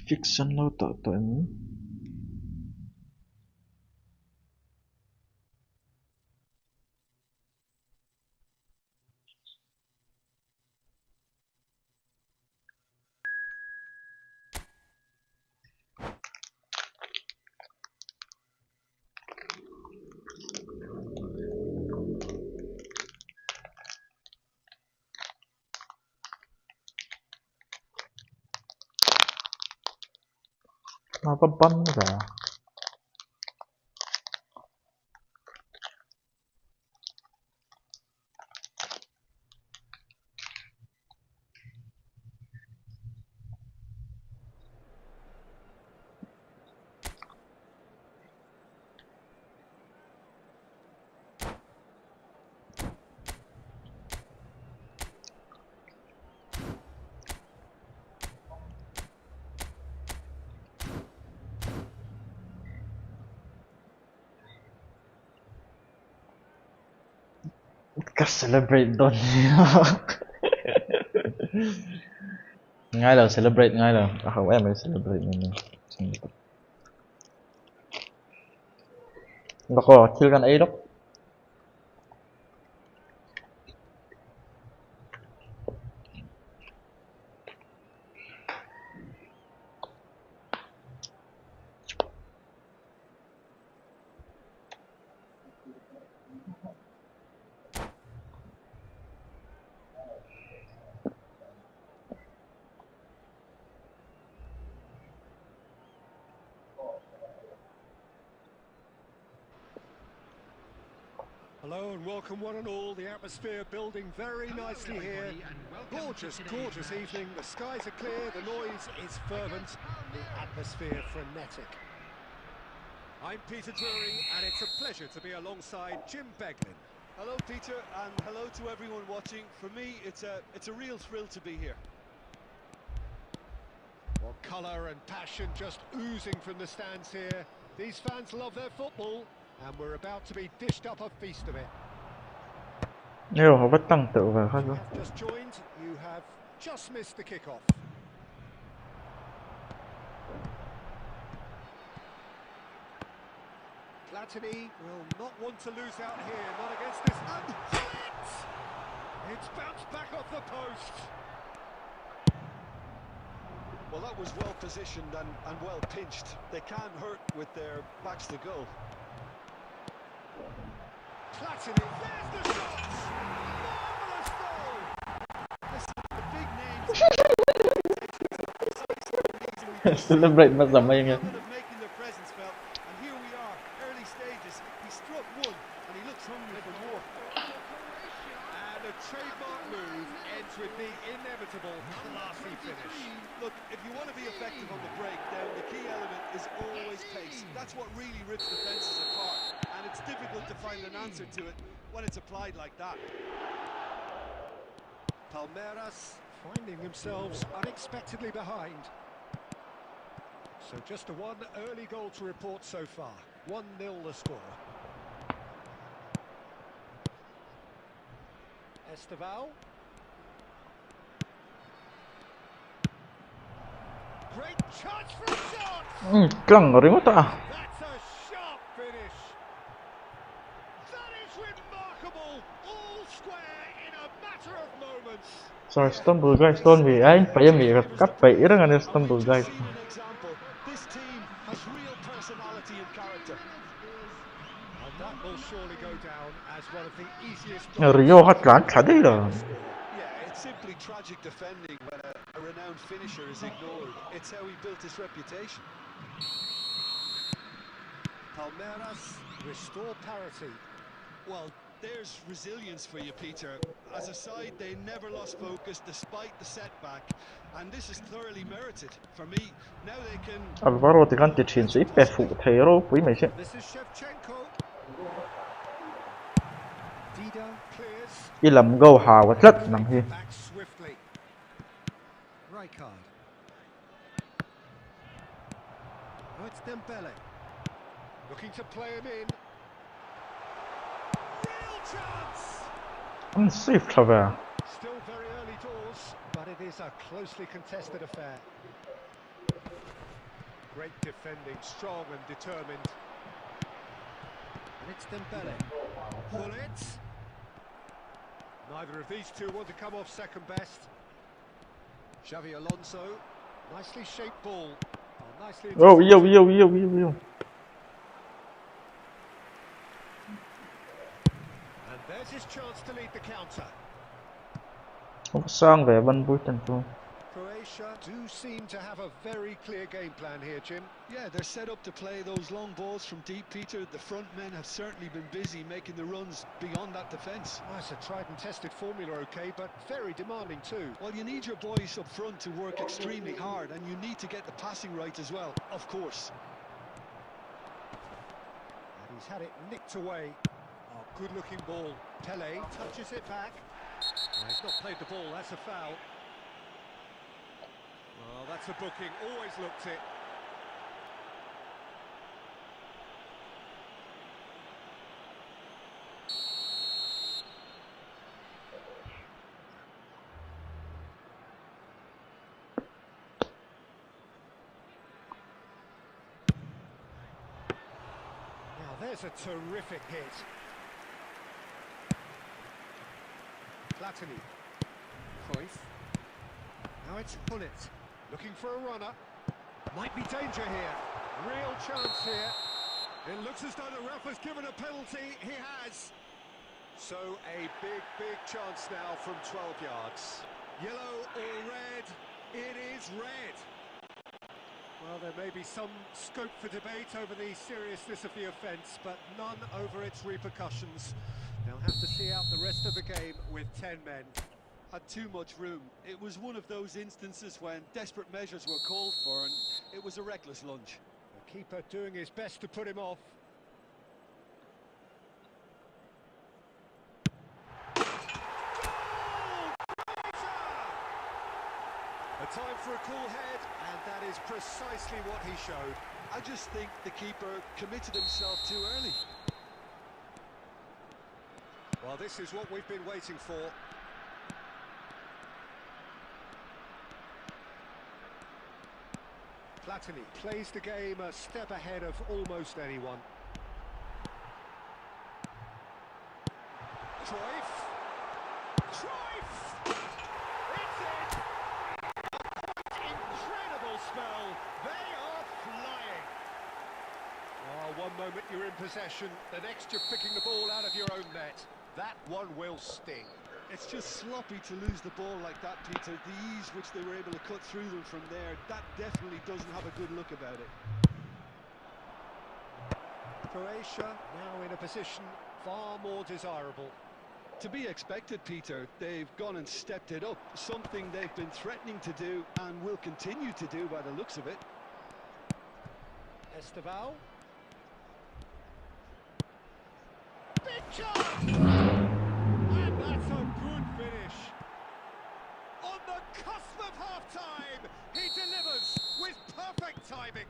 fiction lo to em ma pa ban ga ka celebrate don ngay là celebrate ngay là không em mới celebrate mình nó có chưa gan ấy đâu Hello and welcome one and all. The atmosphere building very nicely here. Gorgeous, gorgeous evening. The skies are clear, the noise is fervent, the atmosphere frenetic. I'm Peter Drury and it's a pleasure to be alongside Jim Beglin. Hello, Peter, and hello to everyone watching. For me, it's a real thrill to be here. Well, colour and passion just oozing from the stands here. These fans love their football. And we're about to be dished up a feast of it. nếu họ vẫn tăng tự vào khác You have just joined, you have just missed the kickoff. Platini will not want to lose out here, not against this. And it's bounced back off the post. Well, that was well positioned and well pinched. They can't hurt with their backs to goal. Platini, there's the shot! Marvellous goal! Listen, the big names celebrate mà giảm anh of making their presence felt, and here we are, early stages. He struck one, and he looks hungry for more. And a trademark move ends with the inevitable classy finish. Look, if you want to be effective on the breakdown, the key element is always pace. That's what really rips defences apart, and it's difficult to find an answer to it when it's applied like that. Palmeiras finding themselves unexpectedly behind. So just a one early goal to report so far. 1-0 the score. Esteval. Great chance for a shot! căng rồi ta That's a sharp finish. That is remarkable. All square in a Sorry, stumble guys, don't be. I ain't paying me. Cut pay. You're gonna stumble guys. Seen an example. This team has real personality and character. And that will surely go down as one of the easiest Rio hat lan khadi da. Yeah, it's simply tragic defending when a renowned finisher is ignored. It's how he built his reputation. Palmeiras restore parity. Well, there's resilience for you, Peter. As a side, they never lost focus despite the setback, and this is thoroughly merited. For me, now they can... Alvaro thì gan tiền sĩ bé phụ thầy rồi quý mày chứ. This is Shevchenko. Dida clears. Ý làm gâu hào và rất nặng hi. Back swiftly. Rijkaard. Now it's Dembele. Looking to play him in. Real chance. Unsafe clever. Still very early doors, but it is a closely contested affair. Great defending, strong and determined. And it's Dembele. Pull it. Neither of these two want to come off second best. Xavi Alonso. Nicely shaped ball. Oh, nicely. Oh, yo. And there's his chance to lead the counter. Không sang về bên vui tận trung. Croatia do seem to have a very clear game plan here, Jim. Yeah, they're set up to play those long balls from deep, Peter. The front men have certainly been busy making the runs beyond that defence. Oh, it's a tried and tested formula, okay, but very demanding too. Well, you need your boys up front to work extremely hard, and you need to get the passing right as well, of course. And he's had it nicked away. Oh, good-looking ball. Pele touches it back. Oh, he's not played the ball, that's a foul. Well, that's a booking, always looked it. Now there's a terrific hit. Platini. Cruyff. Now it's Hullet. Looking for a runner. Might be danger here. Real chance here. It looks as though the ref has given a penalty. He has. So a big chance now from 12 yards. Yellow or red? It is red. Well, there may be some scope for debate over the seriousness of the offence, but none over its repercussions. They'll have to see out the rest of the game with 10 men. Had too much room. It was one of those instances when desperate measures were called for, and it was a reckless lunge. The keeper doing his best to put him off. A time for a cool head, and that is precisely what he showed. I just think the keeper committed himself too early. Well, this is what we've been waiting for. Platini plays the game a step ahead of almost anyone. Cruyff! It's it! Incredible spell! They are flying! Oh, one moment you're in possession, the next you're picking the ball out of your own net. That one will sting. It's just sloppy to lose the ball like that, Peter. The ease which they were able to cut through them from there, that definitely doesn't have a good look about it. Croatia now in a position far more desirable. To be expected, Peter. They've gone and stepped it up, something they've been threatening to do and will continue to do by the looks of it. Esteval. Big chance! And that's a good finish. On the cusp of half-time, he delivers with perfect timing.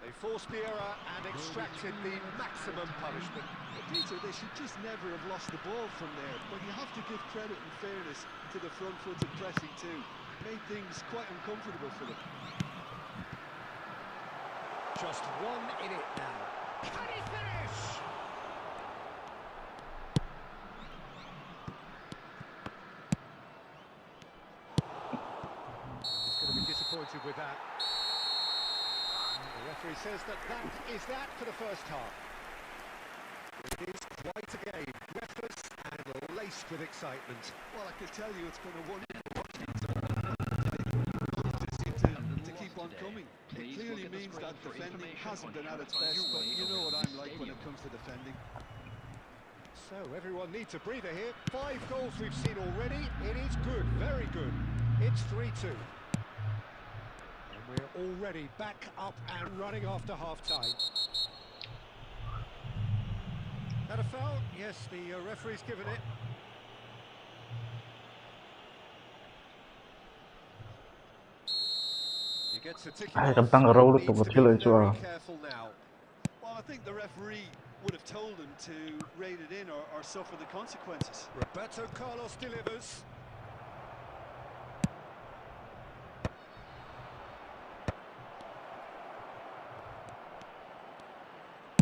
They forced the error and extracted the maximum punishment. But Peter, they should just never have lost the ball from there, but you have to give credit and fairness to the front-footed pressing too. Made things quite uncomfortable for them. Just one in it now. Can he finish? disappointed with that. The referee says that is that for the first half. It is quite a game, breathless and laced with excitement. Well, I can tell you it's been a wonderful watching. Just seem to keep on coming. It clearly means that defending hasn't been at its best, but you know what I'm like when it comes to defending. So everyone needs a breather here. 5 goals we've seen already. It is good, very good. It's 3-2. And we're already back up and running after half-time. That a foul? Yes, the referee's given it. He gets a ticking off. Needs to be very careful now. Well, I think the referee would have told him to rate it in or suffer the consequences. Roberto Carlos delivers.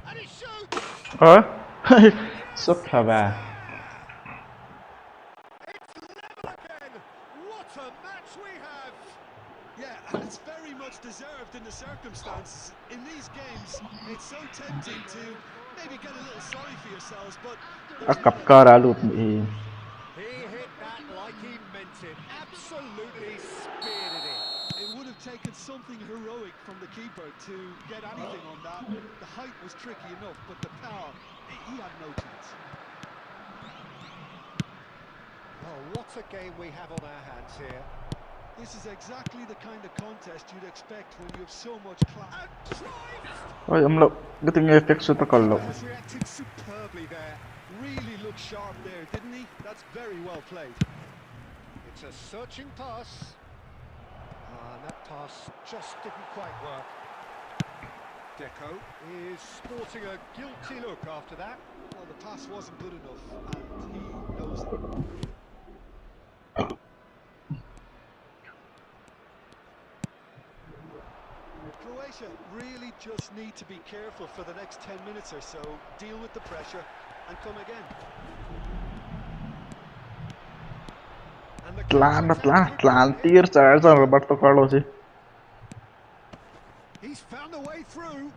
And he shoots! So clever. It's level again. What a match we have! Yeah, and it's very much deserved in the circumstances. In these games, it's so tempting to maybe get a little sorry for yourselves, but... He hit that like he meant it. Absolutely speared it in. It would have taken something heroic from the keeper to get anything on that. The height was tricky enough, but the power, he had no chance. Oh, what a game we have on our hands here. This is exactly the kind of contest you'd expect when you have so much class. Has reacted superbly there. Really looked sharp there, didn't he? That's very well played. It's a searching pass. And that pass just didn't quite work. Deco is sporting a guilty look after that. Well, the pass wasn't good enough, and he knows it. Croatia really just need to be careful for the next 10 minutes or so, deal with the pressure and come again. And the he's found a way through. Well,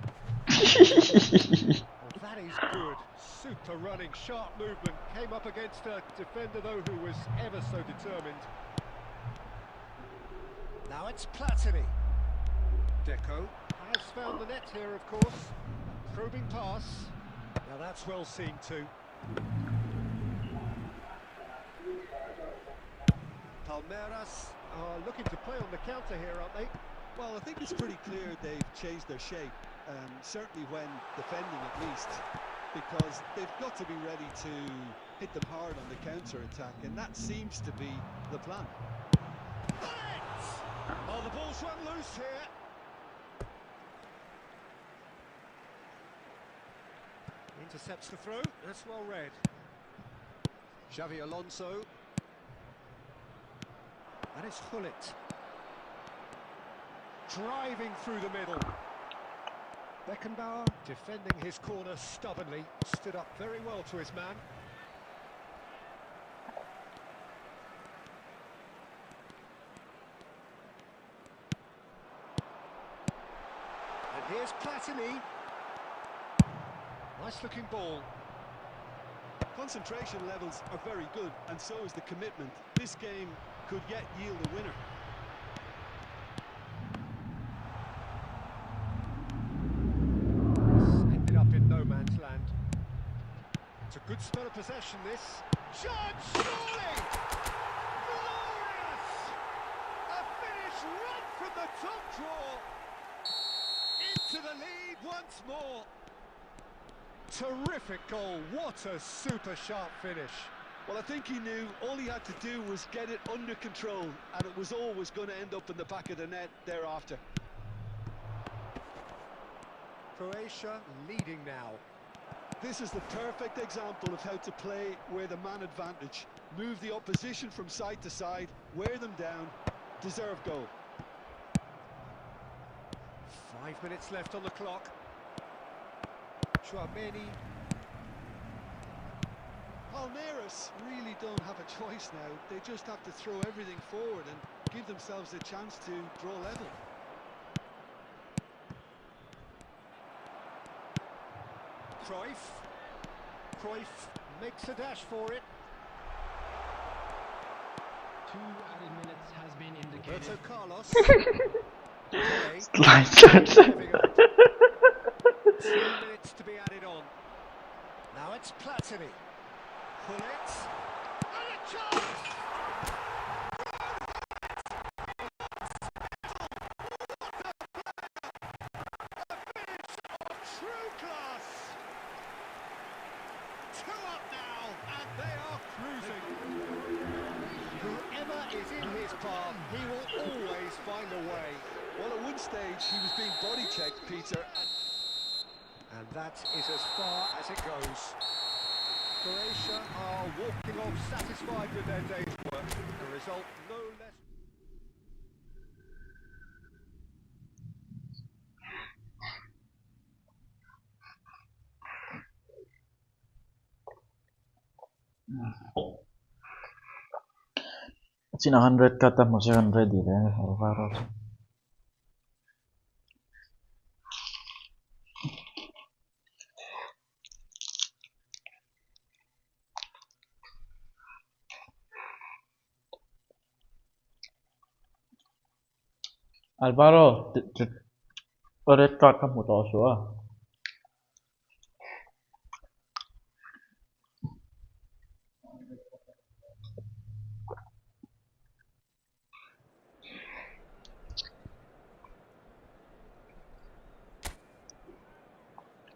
that is good. Super running, sharp movement. Came up against a defender though who was ever so determined. Now it's Platini. Deco has found the net here, of course. Probing pass. Now that's well seen too. Palmeiras are looking to play on the counter here, aren't they? Well, I think it's pretty clear they've changed their shape, certainly when defending at least, because they've got to be ready to hit them hard on the counter-attack, and that seems to be the plan. Oh, the ball's run loose here. Intercepts the throw, that's well read. Xavi Alonso. And it's Hullet. Driving through the middle. Beckenbauer defending his corner stubbornly. Stood up very well to his man. And here's Platini. Nice looking ball. Concentration levels are very good, and so is the commitment. This game could yet yield a winner. This ended up in no man's land. It's a good spell of possession, this. Judge, surely! Glorious! A finish right from the top draw. Into the lead once more. Terrific goal, what a super sharp finish. Well, I think he knew all he had to do was get it under control, and it was always going to end up in the back of the net thereafter. Croatia leading now. This is the perfect example of how to play with a man advantage. Move the opposition from side to side, wear them down, deserve goal. 5 minutes left on the clock. Chouameni. Palmeiras really don't have a choice now. They just have to throw everything forward and give themselves a chance to draw level. Cruyff makes a dash for it. 2 added minutes has been indicated. Roberto Carlos. Slice. 2 minutes to be added on. Now it's Platini. Pull it. And a chance! True class! 2 up now, and they are cruising. Whoever is in his path, he will always find a way. Well, at one stage he was being body checked, Peter. And that is as far as it goes. Croatia are walking off satisfied with their day's work. The result no less... It's in 100 kata mo siya ready then Alvaro. Alvaro, red card ka mo to so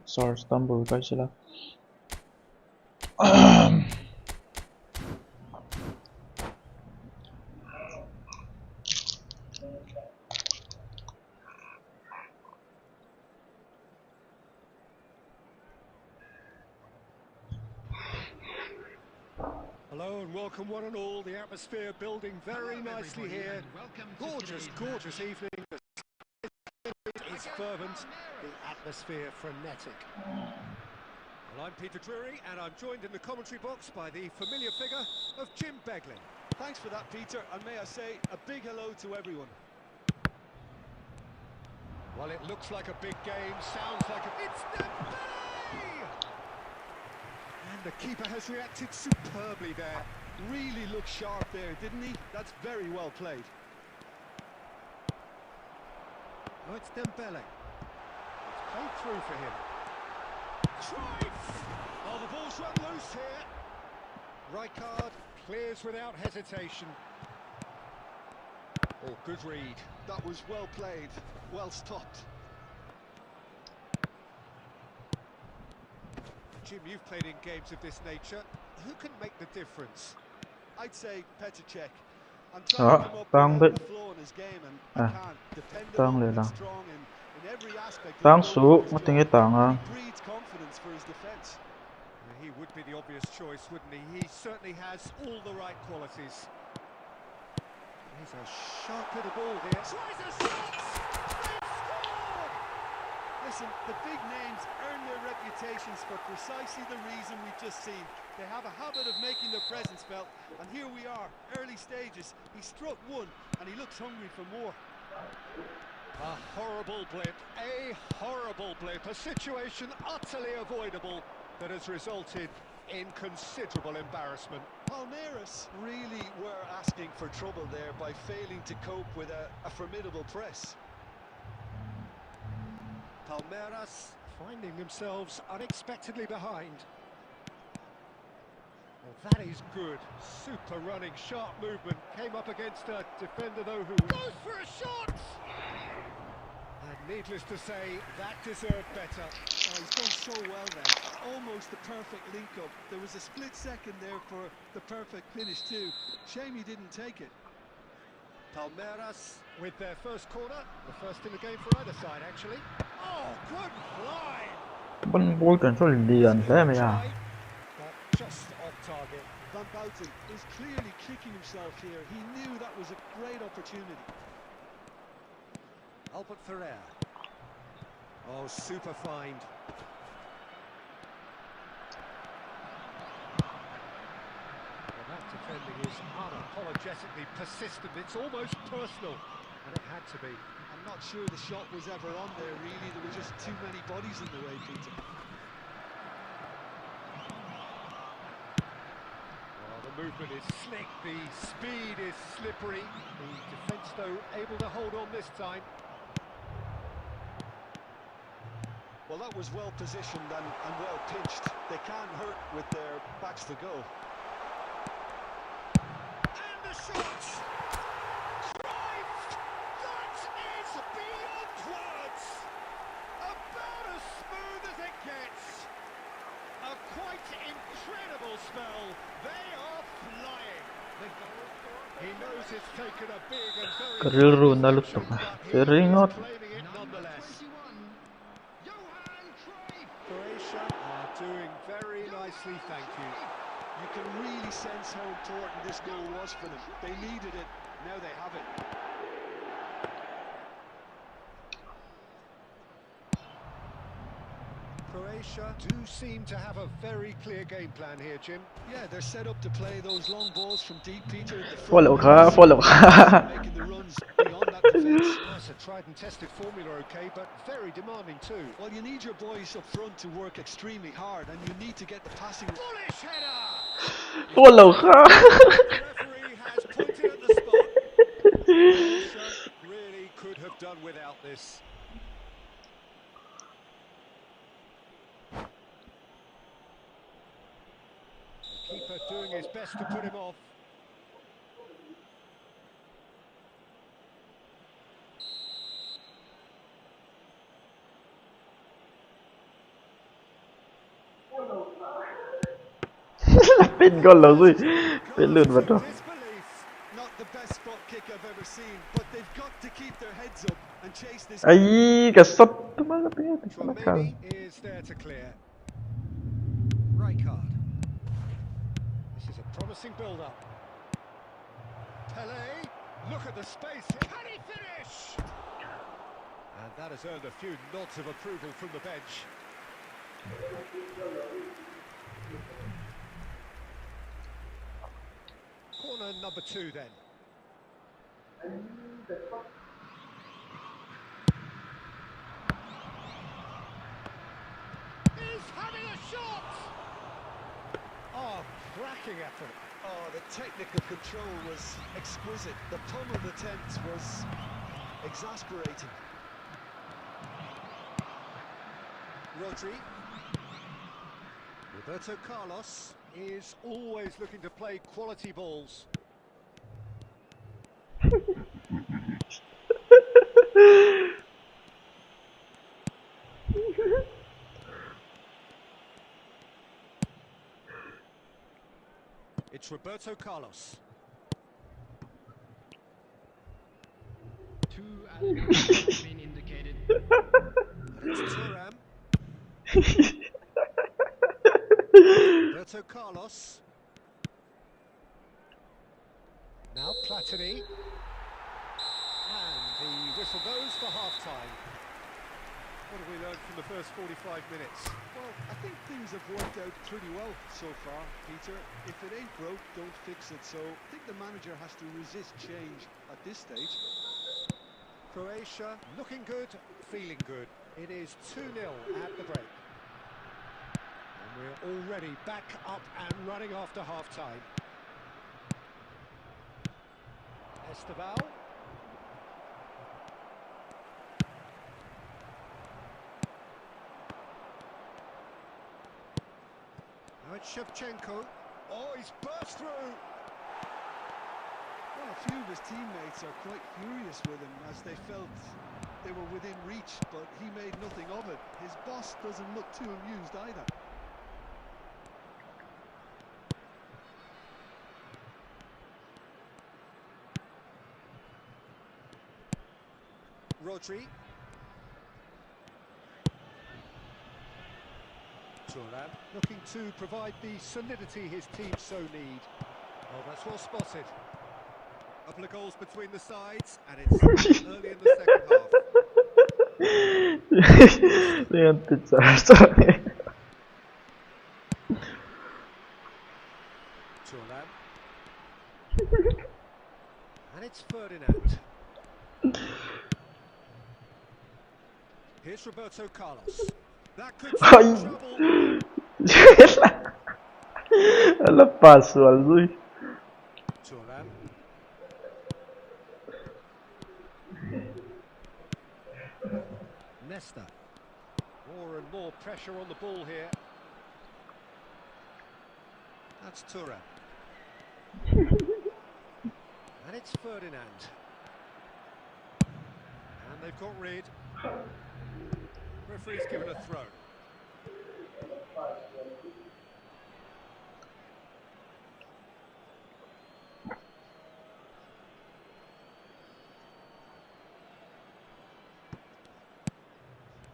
Sorry, stumble guys sila. Hello and welcome one and all. The atmosphere building very nicely here. Gorgeous evening. The sky is fervent, the atmosphere frenetic. Well, I'm Peter Drury and I'm joined in the commentary box by the familiar figure of Jim Beglin. Thanks for that, Peter, and may I say a big hello to everyone. Well, it looks like a big game, sounds like a... It's Dembele! And the keeper has reacted superbly there. Really looked sharp there, didn't he? That's very well played. Oh, it's Dembele. It's played through for him. Cruyff! Oh, the ball's run loose here. Rijkaard clears without hesitation. Oh, good read. That was well played, well stopped. Jim, you've played in games of this nature. Who can make the difference? I'd say Petr Cech. I'm trying to come up with a flaw in his game and I can't. Dependable and strong in every aspect. He breeds confidence for his defence. He would be the obvious choice, wouldn't he? He certainly has all the right qualities. Here's a sharp little ball here. Tries a shot! They've scored! Listen, the big names earn their reputations for precisely the reason we've just seen. They have a habit of making their presence felt, and here we are, early stages. He struck one, and he looks hungry for more. A horrible blip, a situation utterly avoidable that has resulted in considerable embarrassment. Palmeiras really were asking for trouble there by failing to cope with a formidable press. Palmeiras finding themselves unexpectedly behind. Well, that is good. Super running, sharp movement. Came up against a defender, though, who goes for a shot! And needless to say, that deserved better. Oh, he's done so well there. Almost the perfect link-up. There was a split second there for the perfect finish, too. Shame he didn't take it. Palmeiras with their first corner. The first in the game for either side, actually. Oh, good line! Just off target. Van Bouten is clearly kicking himself here. He knew that was a great opportunity. Albert Ferrer. Oh, super find. Well, that defending is unapologetically persistent. It's almost personal, and it had to be. I'm not sure the shot was ever on there, really. There were just too many bodies in the way, Peter. Well, the movement is slick, the speed is slippery. The defence, though, able to hold on this time. Well, that was well positioned and well pitched. They can't hurt with their backs to goal. And the shot! Cruyff! That is beyond words! About as smooth as it gets. A quite incredible spell. They are flying. He knows it's taken a big and very Kariru but nalutong he seringot. is claiming it nonetheless. Croatia are doing very nicely, thank you. You can really sense how important this goal was for them. They needed it, now they have it. Croatia do seem to have a very clear game plan here, Jim. Yeah, they're set up to play those long balls from deep, Peter. At the front Follow rows, ka, follow ka. making the runs beyond that defence. That's a tried and tested formula, okay, but very demanding too. Well, you need your boys up front to work extremely hard, and you need to get the passing. Bullish header! Follow ka. The referee has pointed at the spot. Croatia really could have done without this. The keeper doing his best to put him off. Pin goal rồi rồi. Pin lượt vào rồi. Not the best spot kick I've ever seen, but they've got to keep their heads up and chase this. Ai, cả sắp mà là bé thì nó khá. Tromeni is there to clear. Rijkaard. This is a promising build-up. Pele, look at the space. Can he finish? And that has earned a few nods of approval from the bench. Corner number 2 then. He's having a shot! Oh, cracking effort. Oh, the technical control was exquisite. The pummeled attempt was exasperating. Rodri. Roberto Carlos is always looking to play quality balls. It's Roberto Carlos. Two athletes have been indicated. And it's Thuram. Roberto Carlos. Now Platini. And the whistle goes for half-time. What have we learned from the first 45 minutes? Well, I think things have worked out pretty well so far, Peter. If it ain't broke, don't fix it. So I think the manager has to resist change at this stage. Croatia looking good, feeling good. It is 2-0 at the break. And we're already back up and running after half-time. Esteval. Now it's Shevchenko. Oh, he's burst through. Well, a few of his teammates are quite furious with him as they felt they were within reach, but he made nothing of it. His boss doesn't look too amused either. Rodri. Thuram looking to provide the solidity his team so need. Oh, that's well spotted. A couple of goals between the sides, and it's early in the second half. Thuram. Here's Roberto Carlos. That could spell Ay. trouble. Ala paso al Zui. Turan. Nesta. More and more pressure on the ball here. That's Turan. And it's Ferdinand. And they've got rid. Referee's given a throw.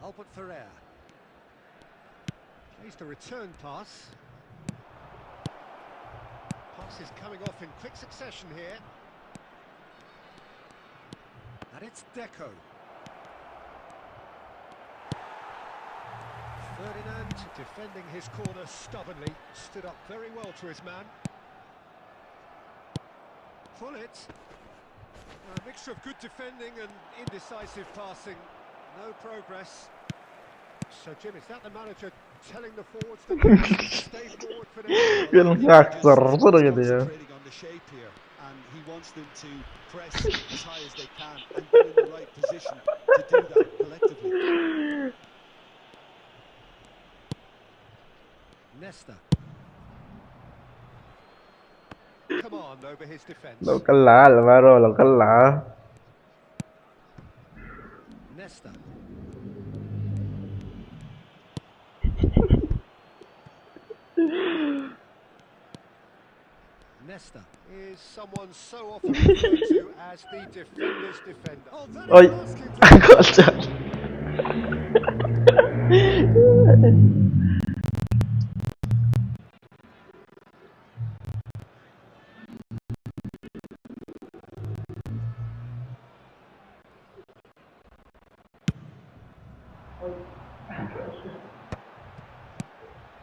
Albert Ferrer. Plays the return pass. Pass is coming off in quick succession here. And it's Deco. Ferdinand defending his corner stubbornly. Stood up very well to his man. Pullet. A mixture of good defending and indecisive passing. No progress. So, Jim, is that the manager telling the forwards to stay forward for now? Concentrating on the shape here, and he wants them to press as high as they can and get in the right position to do that collectively. Nesta. Command over his defence. Lo kala, Alvaro, lo kala. Nesta. Nesta is someone so often referred to as the defender's defender. Oh, that Oi, is asking for kocak.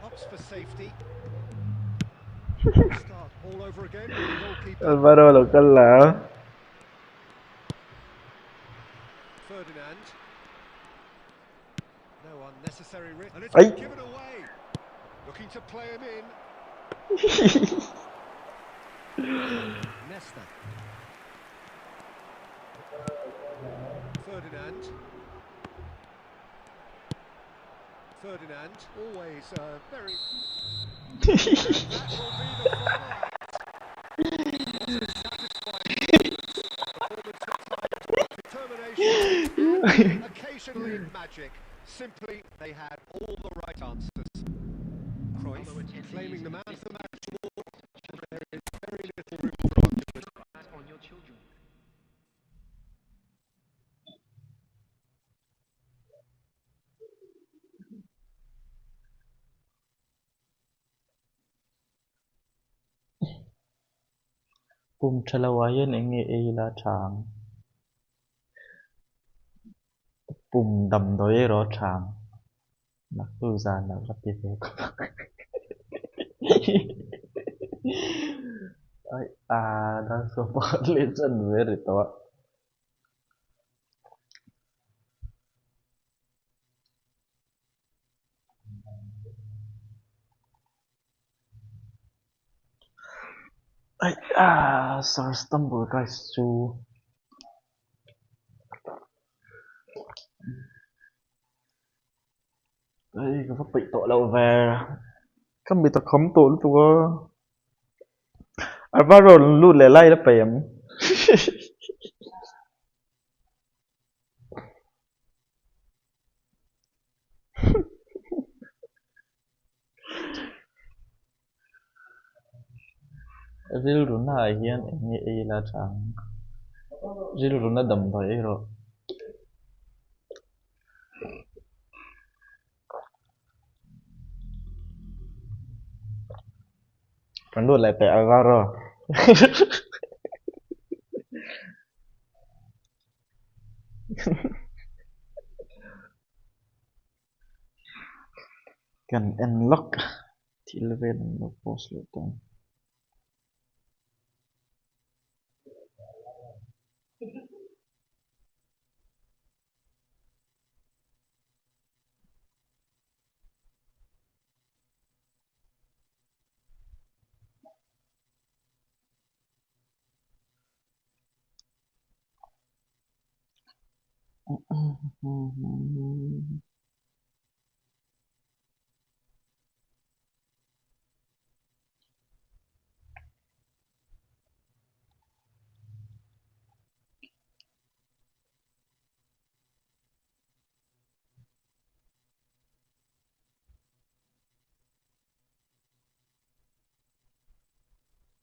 Opts for safety. Start all over again with the goalkeeper. Alvaro, lo kala. Ferdinand. No unnecessary risk. And it's Ay. been given away. Looking to play him in. Nesta. Ferdinand. Ferdinand, always very... And that will be the final act. What a satisfying performance. Determination and occasionally magic. Simply, they had all the right answers. Cruyff claiming the man of the match award. There is very little room for argument. On your children. Pum chalawayan enge eila chang. Pum dam doye ro chang. Nak tu zan nak rapi vek. Ay, dah sempat listen very to. Ay, Mr TomBoy guys su. Ay, cái bị tội lâu về. Không bị tội khống tội lúc tôi. Alvaro lút lẻ lay đó bèm. Ril runa hian enge eila chang. Ril runa dam doye ro. Kan lút lại pe Alvaro. Can unlock till when the post load.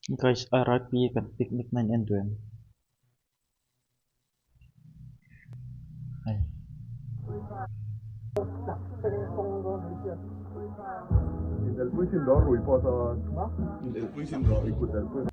Guys, RIP kan picnic na yan doon. Ay. Después sin dorro y posa. Después sin dorro y puta después.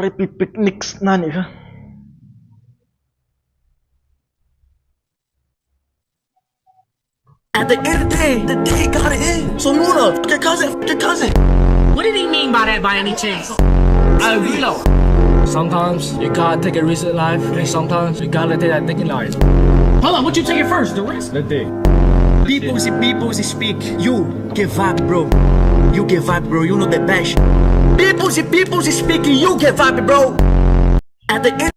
RIP picnics na nih. At the end of the day got it in. So Luna, your cousin. What did he mean by that by any chance? I reload. Sometimes you gotta take a risk in life, and sometimes you gotta take that thing in life. Hold on, what you taking first, the risk? The thing. People speak. You give up, bro. You give up, bro. You know the best. People speaking. You give up, bro. At the end.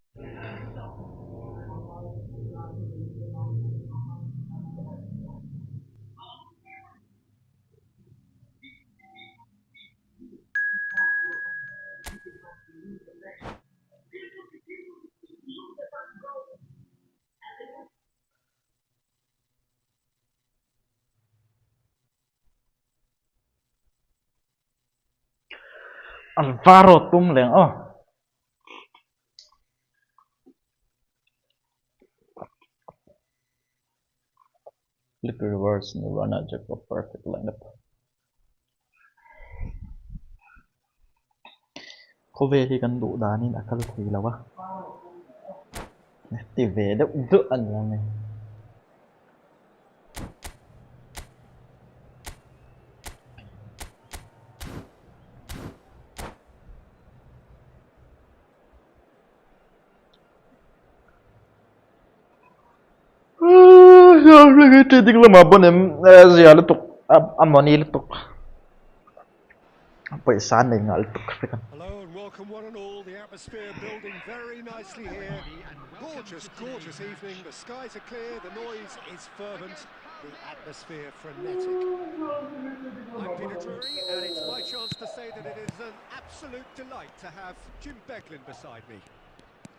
Alvaro tumleng oh. Flip reverse Nirvana Jacob perfect lineup. Có về thì cần đủ đá nên đã cân thủy là quá. Thì về đã ủng tượng là này. Cái tiếng là mà bọn em gì là tục amoni là tục. Vậy sáng này ngã tục phải không? Hello and welcome one and all. The atmosphere building very nicely here. Gorgeous evening. The skies are clear. The noise is fervent. The atmosphere frenetic. I'm Peter Drury, and it's my chance to say that it is an absolute delight to have Jim Beglin beside me.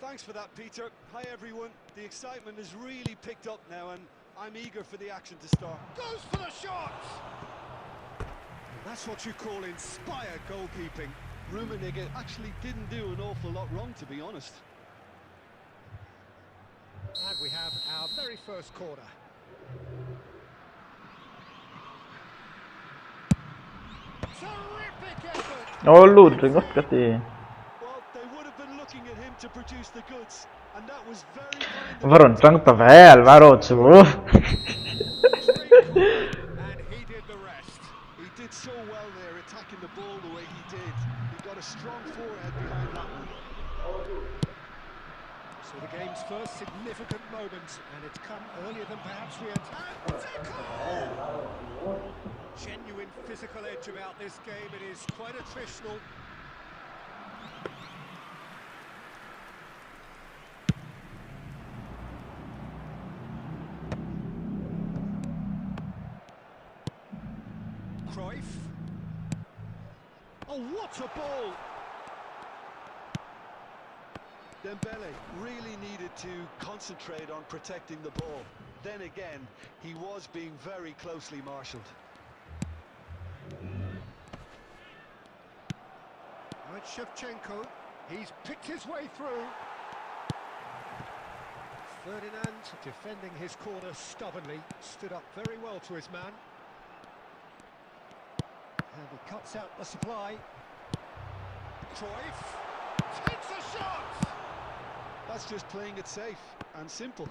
Thanks for that, Peter. Hi, everyone. The excitement has really picked up now, and I'm eager for the action to start. Goes for the shot! That's what you call inspired goalkeeping. Rummenigge actually didn't do an awful lot wrong, to be honest. And we have our very first corner. Terrific effort! Ô lụt rồi ngất cái gì? Well, they would have been looking at him to produce the goods, and that was very kind of Alvaro trăng tà vé Alvaro chú. And he did the rest. He did so well there, attacking the ball the way he did. He got a strong forehead behind that one. So the game's first significant moment, and it's come earlier than perhaps we anticipated. genuine physical edge about this game. It is quite attritional. Cruyff. Oh, what a ball! Dembele really needed to concentrate on protecting the ball. Then again, he was being very closely marshalled. Right, Shevchenko, he's picked his way through. Ferdinand defending his corner stubbornly, stood up very well to his man. And he cuts out the supply. Cruyff takes a shot! That's just playing it safe and simple.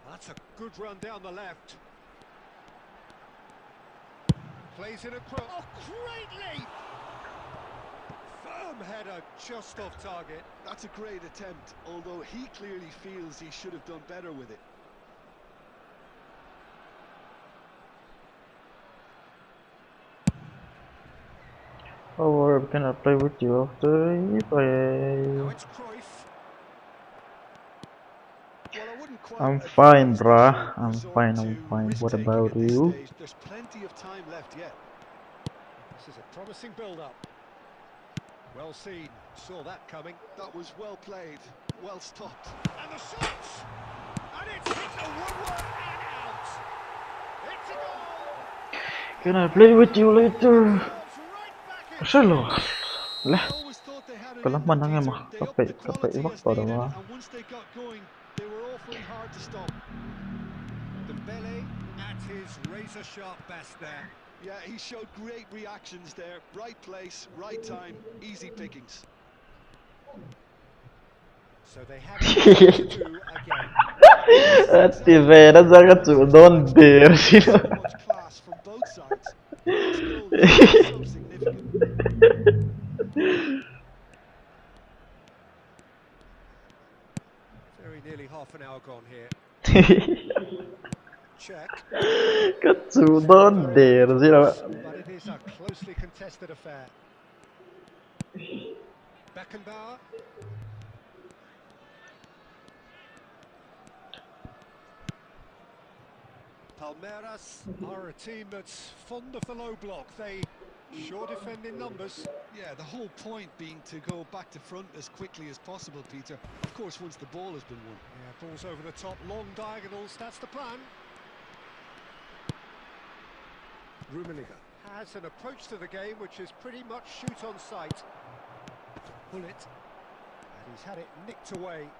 That's a good run down the left. Plays in a cross. Oh, great leap! Firm header, just off target. That's a great attempt, although he clearly feels he should have done better with it. Oh, can I play with you after you play? Now it's Cruyff. Well, I wouldn't quite I'm advise fine, that bruh. you I'm resort fine, to I'm fine. What risk-taking about at this you? stage. There's plenty of time left yet. This is a promising build-up. Well seen, saw that coming. That was well played, well stopped. And the shots! And it's hit the woodwork and out! It's a goal! Can I play with you later? Right back in. Sure. Lah, I always thought they had it kalau in mana them, nga Peter. They upped the kapay quality wak as pada needed, ma. and once they got going, they were awfully hard to stop. Dembele at his razor-sharp best there. Yeah, he showed great reactions there. Right place, right time, easy pickings. So they have to do again. At vera sangat sudon der sih. So much class from both sides. This goal is so significant. Very nearly half an hour gone here. Check. Kat sudon der sih. But it is a closely contested affair. Beckenbauer. Palmeiras are a team that's fond of the low block. They sure defend in numbers. Yeah, the whole point being to go back to front as quickly as possible, Peter. Of course, once the ball has been won. Yeah, balls over the top, long diagonals, that's the plan. Rummenigge has an approach to the game which is pretty much shoot on sight. Bullet. And he's had it nicked away.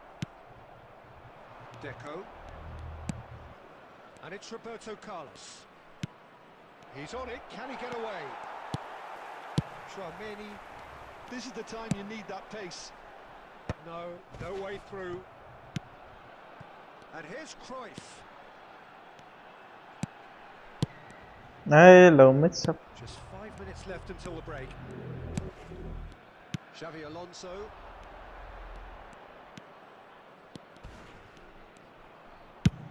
Deco. And it's Roberto Carlos. He's on it, can he get away? Tchouaméni. This is the time you need that pace. No way through. And here's Cruyff. Ay, low mid sub. Just 5 minutes left until the break. Xavi Alonso.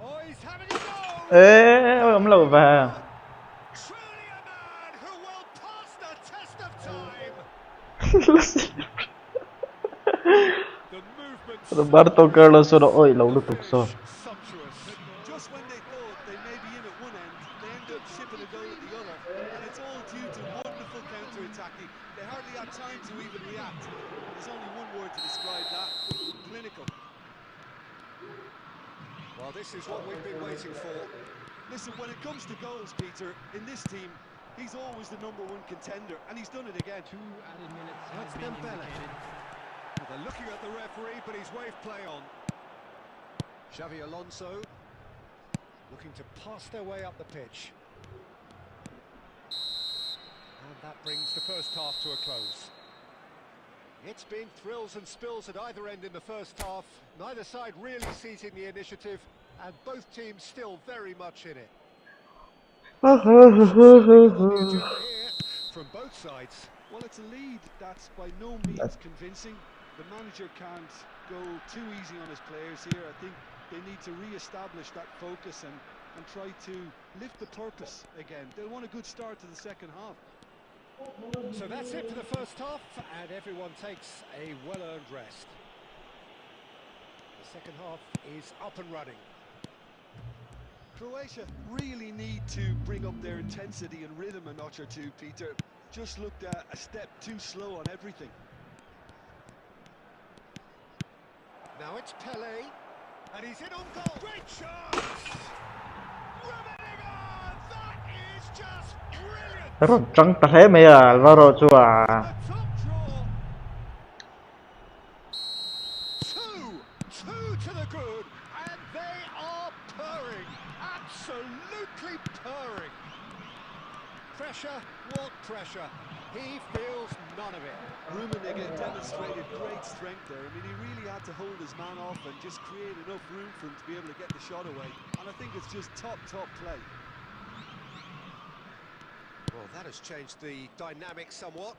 Oh, he's having a go! Eh, low va. Truly a man who will pass the test of time. The movement. Roberto Carlos sort of oil low look so. Sumptuous. Just when they thought they may be in at one end, they end up shipping a goal at the other. And it's all due to wonderful counter-attacking. They hardly had time to even react. There's only one word to describe that: clinical. Well, this is what we've been waiting for. Listen, when it comes to goals, Peter, in this team, he's always the #1 contender, and he's done it again. 2 added minutes That's have been Dembele. indicated. Well, they're looking at the referee, but he's waved play on. Xavi Alonso looking to pass their way up the pitch. And that brings the first half to a close. It's been thrills and spills at either end in the first half. Neither side really seizing the initiative, and both teams still very much in it. Certainly got the agenda here from both sides. Well, it's a lead that's by no means convincing. The manager can't go too easy on his players here. I think they need to re-establish that focus and try to lift the purpose again. They'll want a good start to the second half. So that's it for the first half, and everyone takes a well-earned rest. The second half is up and running. Croatia really need to bring up their intensity and rhythm a notch or two, Peter. Just looked a step too slow on everything. Now it's Pele, and he's in on goal. Great chance! That is just brilliant! Rồi trắng ta thế mày à, vào rồi chua à. The top draw. Two to the good, and they are purring, absolutely purring. Pressure, what pressure? He feels none of it. Rummenigge demonstrated great strength there. I mean, he really had to hold his man off and just create enough room for him to be able to get the shot away. And I think it's just top play. Well, that has changed the dynamic somewhat.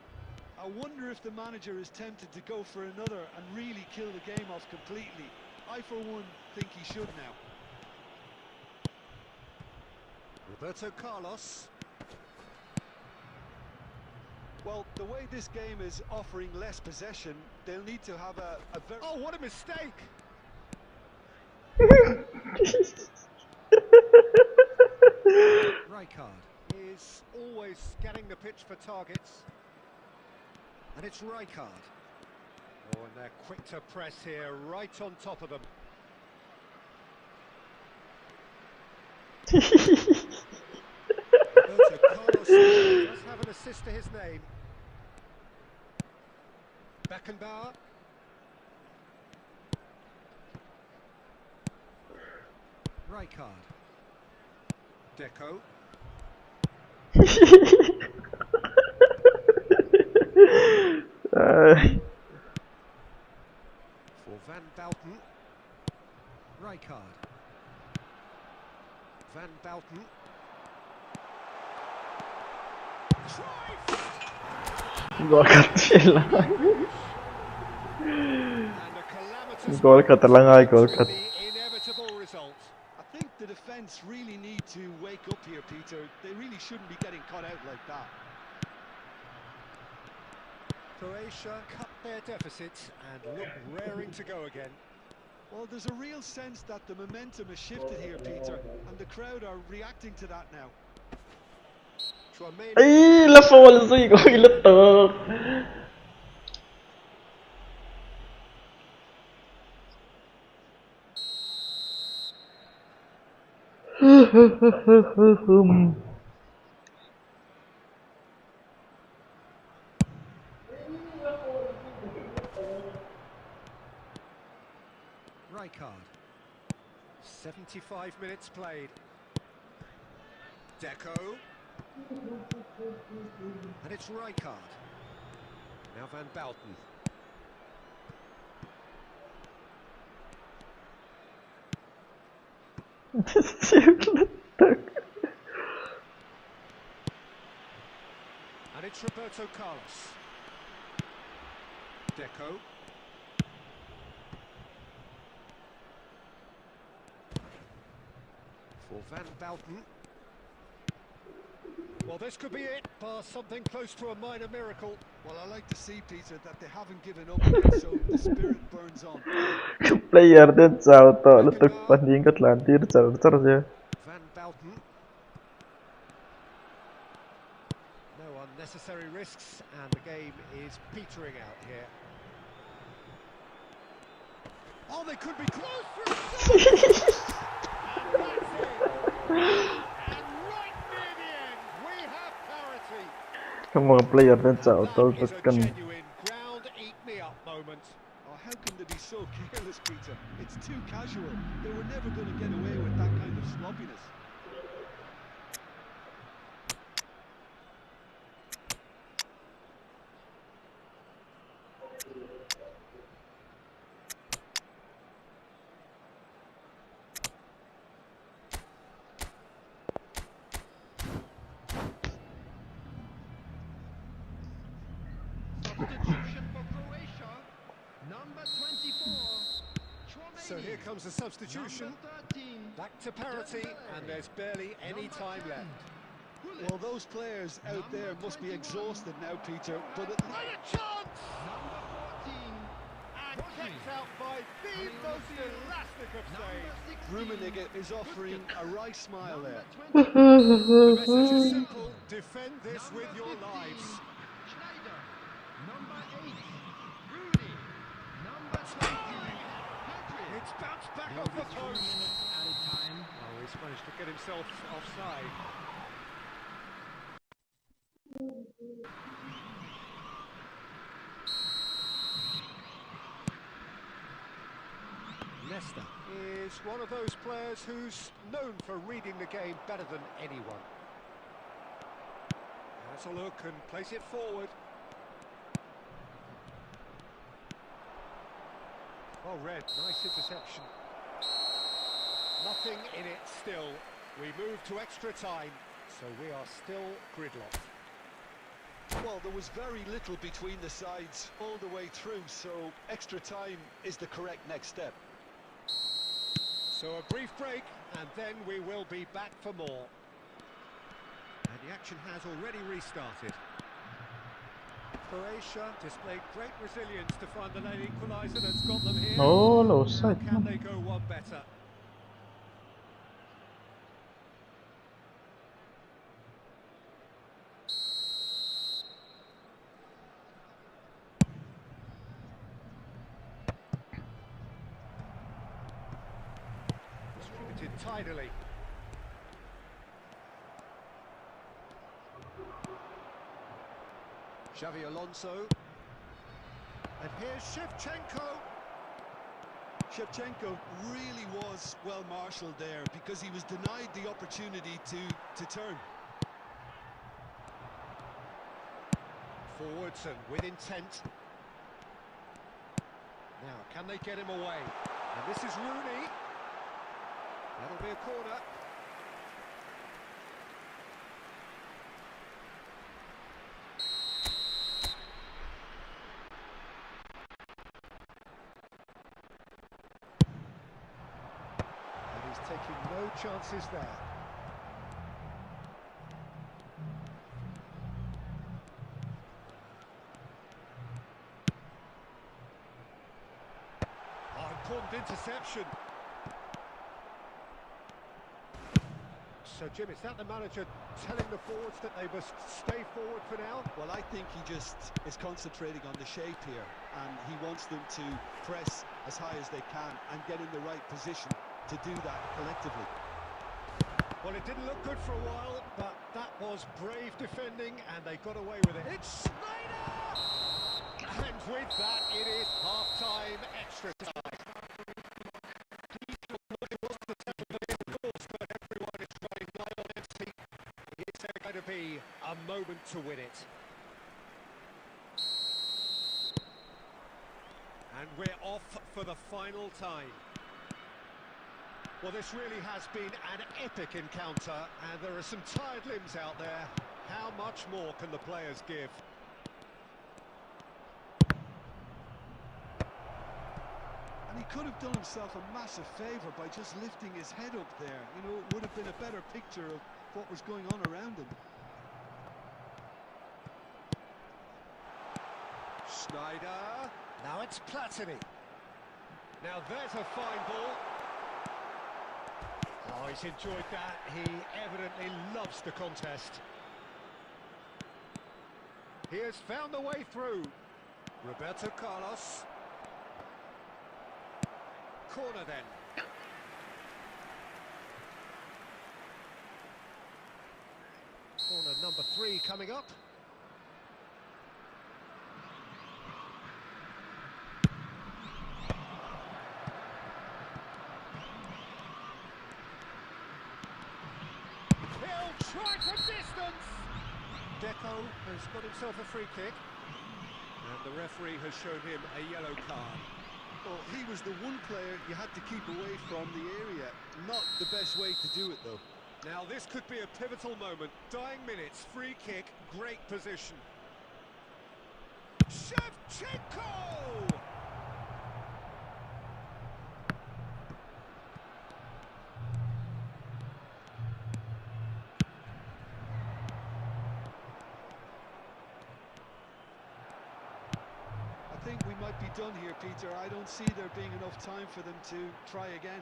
I wonder if the manager is tempted to go for another and really kill the game off completely. I, for one, think he should now. Roberto Carlos. Well, the way this game is offering less possession, they'll need to have a very... Oh, what a mistake! Rijkaard is always scanning the pitch for targets. And it's Rijkaard. Oh, and they're quick to press here, right on top of them. Roberto Carlos does have an assist to his name. Beckenbauer. Rijkaard. Deco. For Van Bouten. Rijkaard. Van Bouten. Gol katilang. And a calamitous Gol katalang ay gol kat. the inevitable result. I think the defence really need to wake up here, Peter. They really shouldn't be getting caught out like that. Croatia cut their deficit and look raring to go again. Well, there's a real sense that the momentum has shifted here, Peter, and the crowd are reacting to that now. Tchouaméni. Ý là phô gì gọi là tờ. Rijkaard. 75 minutes played. Deco. And it's Rijkaard. Now Van Bouten. And it's Roberto Carlos. Deco. For Van Bouten. Well, this could be it, bar something close to a minor miracle. Well, I like to see, Peter, that they haven't given up yet, so the spirit burns on. Player din sao to là tức bắn những cái lần tiếp sao sao chứ. Van Bouten. No unnecessary risks, and the game is petering out here. Oh, they could be close for a shot! And that's it! And right near the end, we have parity. Không một player din sao to That tức is a cần. genuine ground eat me up moment. Oh, how can they be so careless, Peter? It's too casual. They were never going to get away with that kind of sloppiness. Substitution for Croatia, number 24, So here comes the substitution. Back to parity, and there's barely any time left. Well, those players out there must be exhausted now, Peter, but at What a chance! And kept out by the most elastic of saves. Rummenigge is offering a wry smile there. The message is simple: defend this with your lives. It's bounced back off the post. Oh, he's managed to get himself offside. Leicester is one of those players who's known for reading the game better than anyone. Let's a look and place it forward. Well read, nice interception. Nothing in it still. We move to extra time, so we are still gridlocked. Well, there was very little between the sides all the way through, so extra time is the correct next step. So a brief break, and then we will be back for more. And the action has already restarted. Croatia displayed great resilience to find the late equaliser that's got them here. Oh, How offside. can they go one better? Distributed tidily. Xavi Alonso. And here's Shevchenko. Shevchenko really was well marshalled there because he was denied the opportunity to turn. Forwards and with intent. Now, can they get him away? And this is Rooney. That'll be a corner. And he's taking no chances there. Oh, important interception. So, Jim, is that the manager telling the forwards that they must stay forward for now? Well, I think he just is concentrating on the shape here, and he wants them to press as high as they can and get in the right position to do that collectively. Well, it didn't look good for a while, but that was brave defending, and they got away with it. It's Snyder! And with that, it is half-time, extra time. Is there going to be a moment to win it? And we're off for the final time. Well, this really has been an epic encounter, and there are some tired limbs out there. How much more can the players give? And he could have done himself a massive favour by just lifting his head up there. You know, it would have been a better picture of what was going on around him. Snyder. Now it's Platini. Now there's a fine ball. Oh, he's enjoyed that. He evidently loves the contest. He has found the way through. Roberto Carlos. Corner then. Corner number 3 coming up. He'll try from distance. Deco has got himself a free kick. And the referee has shown him a yellow card. Well, he was the one player you had to keep away from the area. Not the best way to do it, though. Now this could be a pivotal moment. Dying minutes, free kick, great position. Shevchenko! might be done here, Peter. I don't see there being enough time for them to try again.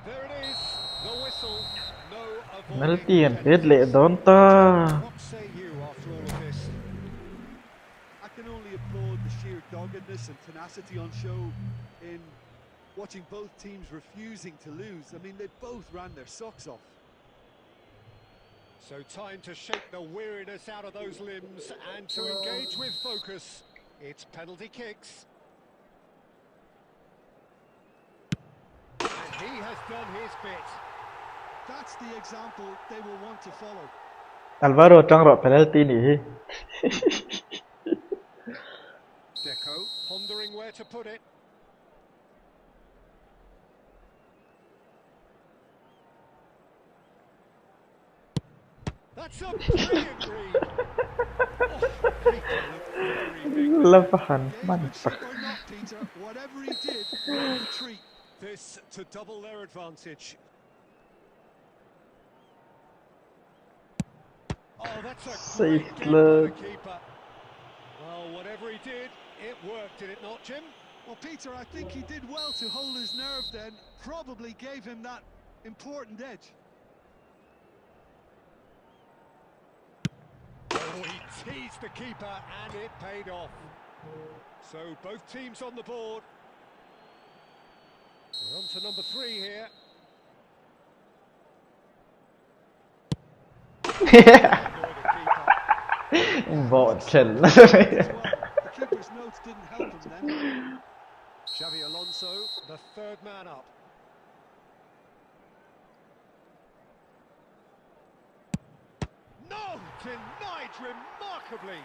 There it is, the whistle. No Nãy avoiding tiền penalties. biết lệ đón ta. What say you after all of this? I can only applaud the sheer doggedness and tenacity on show in watching both teams refusing to lose. I mean, they both ran their socks off. So time to shake the weariness out of those limbs and to engage with focus. It's penalty kicks. And he has done his bit. That's the example they will want to follow. Alvaro trong rõ penalty nhỉ. Deco pondering where to put it. That's a brilliant read. Labahan mantap. Gamesmanship or not, Peter, whatever he did, worth the treat. This to double their advantage. Oh, that's a Safe great game by look. the keeper. Well, whatever he did, it worked, did it not, Jim? Well, Peter, I think he did well to hold his nerve then. Probably gave him that important edge. Oh, he teased the keeper and it paid off. So both teams on the board. We're on to number 3 here. Võ Trần. As well. The keeper's notes didn't help him then. Xavi Alonso, the third man up. No, denied remarkably.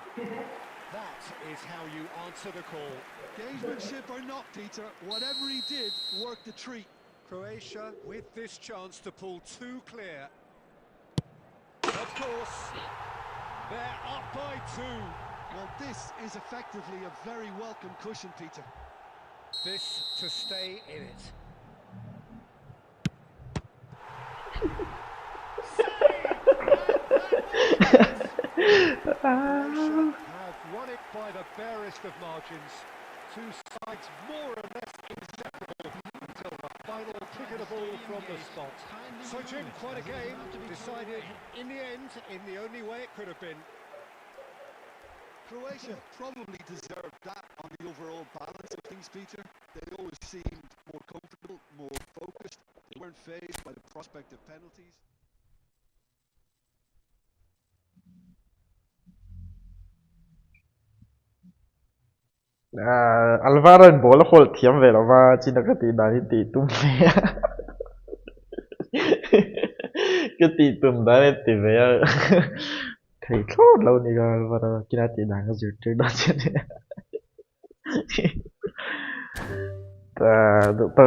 That is how you answer the call. Gamesmanship or not, Peter, whatever he did, worked the treat. Croatia with this chance to pull 2 clear. Of course, they're up by 2. Well, this is effectively a very welcome cushion, Peter. This to stay in it. Croatia have won it by the barest of margins. 2 sides more or less inseparable until the final kick of the ball from the spot. So Jim, quite a game, decided in the end in the only way it could have been. Croatia probably deserved that on the overall balance of things, Peter. They always seemed more comfortable, more focused. They weren't fazed by the prospect of penalties. Alvaro en bola håll tiam väl och var Chinaก็ตีได้ตีตุ้มเลยก็ตีตุ้มได้ตีเว้ยใครโคตรเรานี่ก็ว่ากินตีได้ก็จุดจุดได้เนี่ยแต่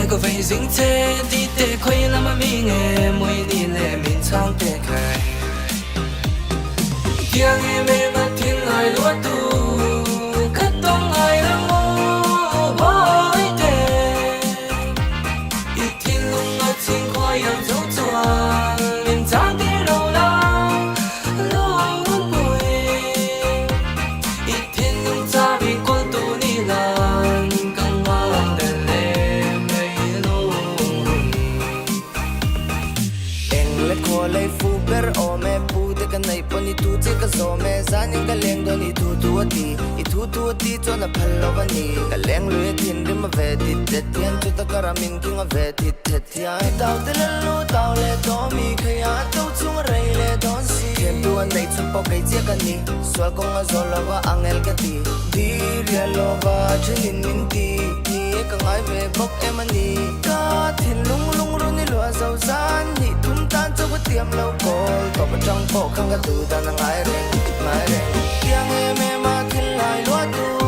个飞行车，地铁开那么明诶，每年的面窗打开，听的妹妹听来落土，可懂爱的我不一定，一天拢我情快要走转，连长的路浪路不归，一天拢。ber o me pu te kan nei poni tu che ka zo me zanin ka leng do ni tu tu ti cho na phal lo ba ni ka leng lu tin rim ma ve ti te tian chu ta karamin king a ve ti te tia tao te le lu tao le do mi khaya to chung rei le don si ken tu an nei chung po kai che kan ni swal kong a zo lo wa angel ka ti di ria lo ba chinin min ti ni ka ngai ve bok emani ka thin lung lung ru ni lo zo zan ni tum tan cho ko tiam lo kol to pa chang po khang ka tu ta na ngai reng yang em ma thil lai lo tu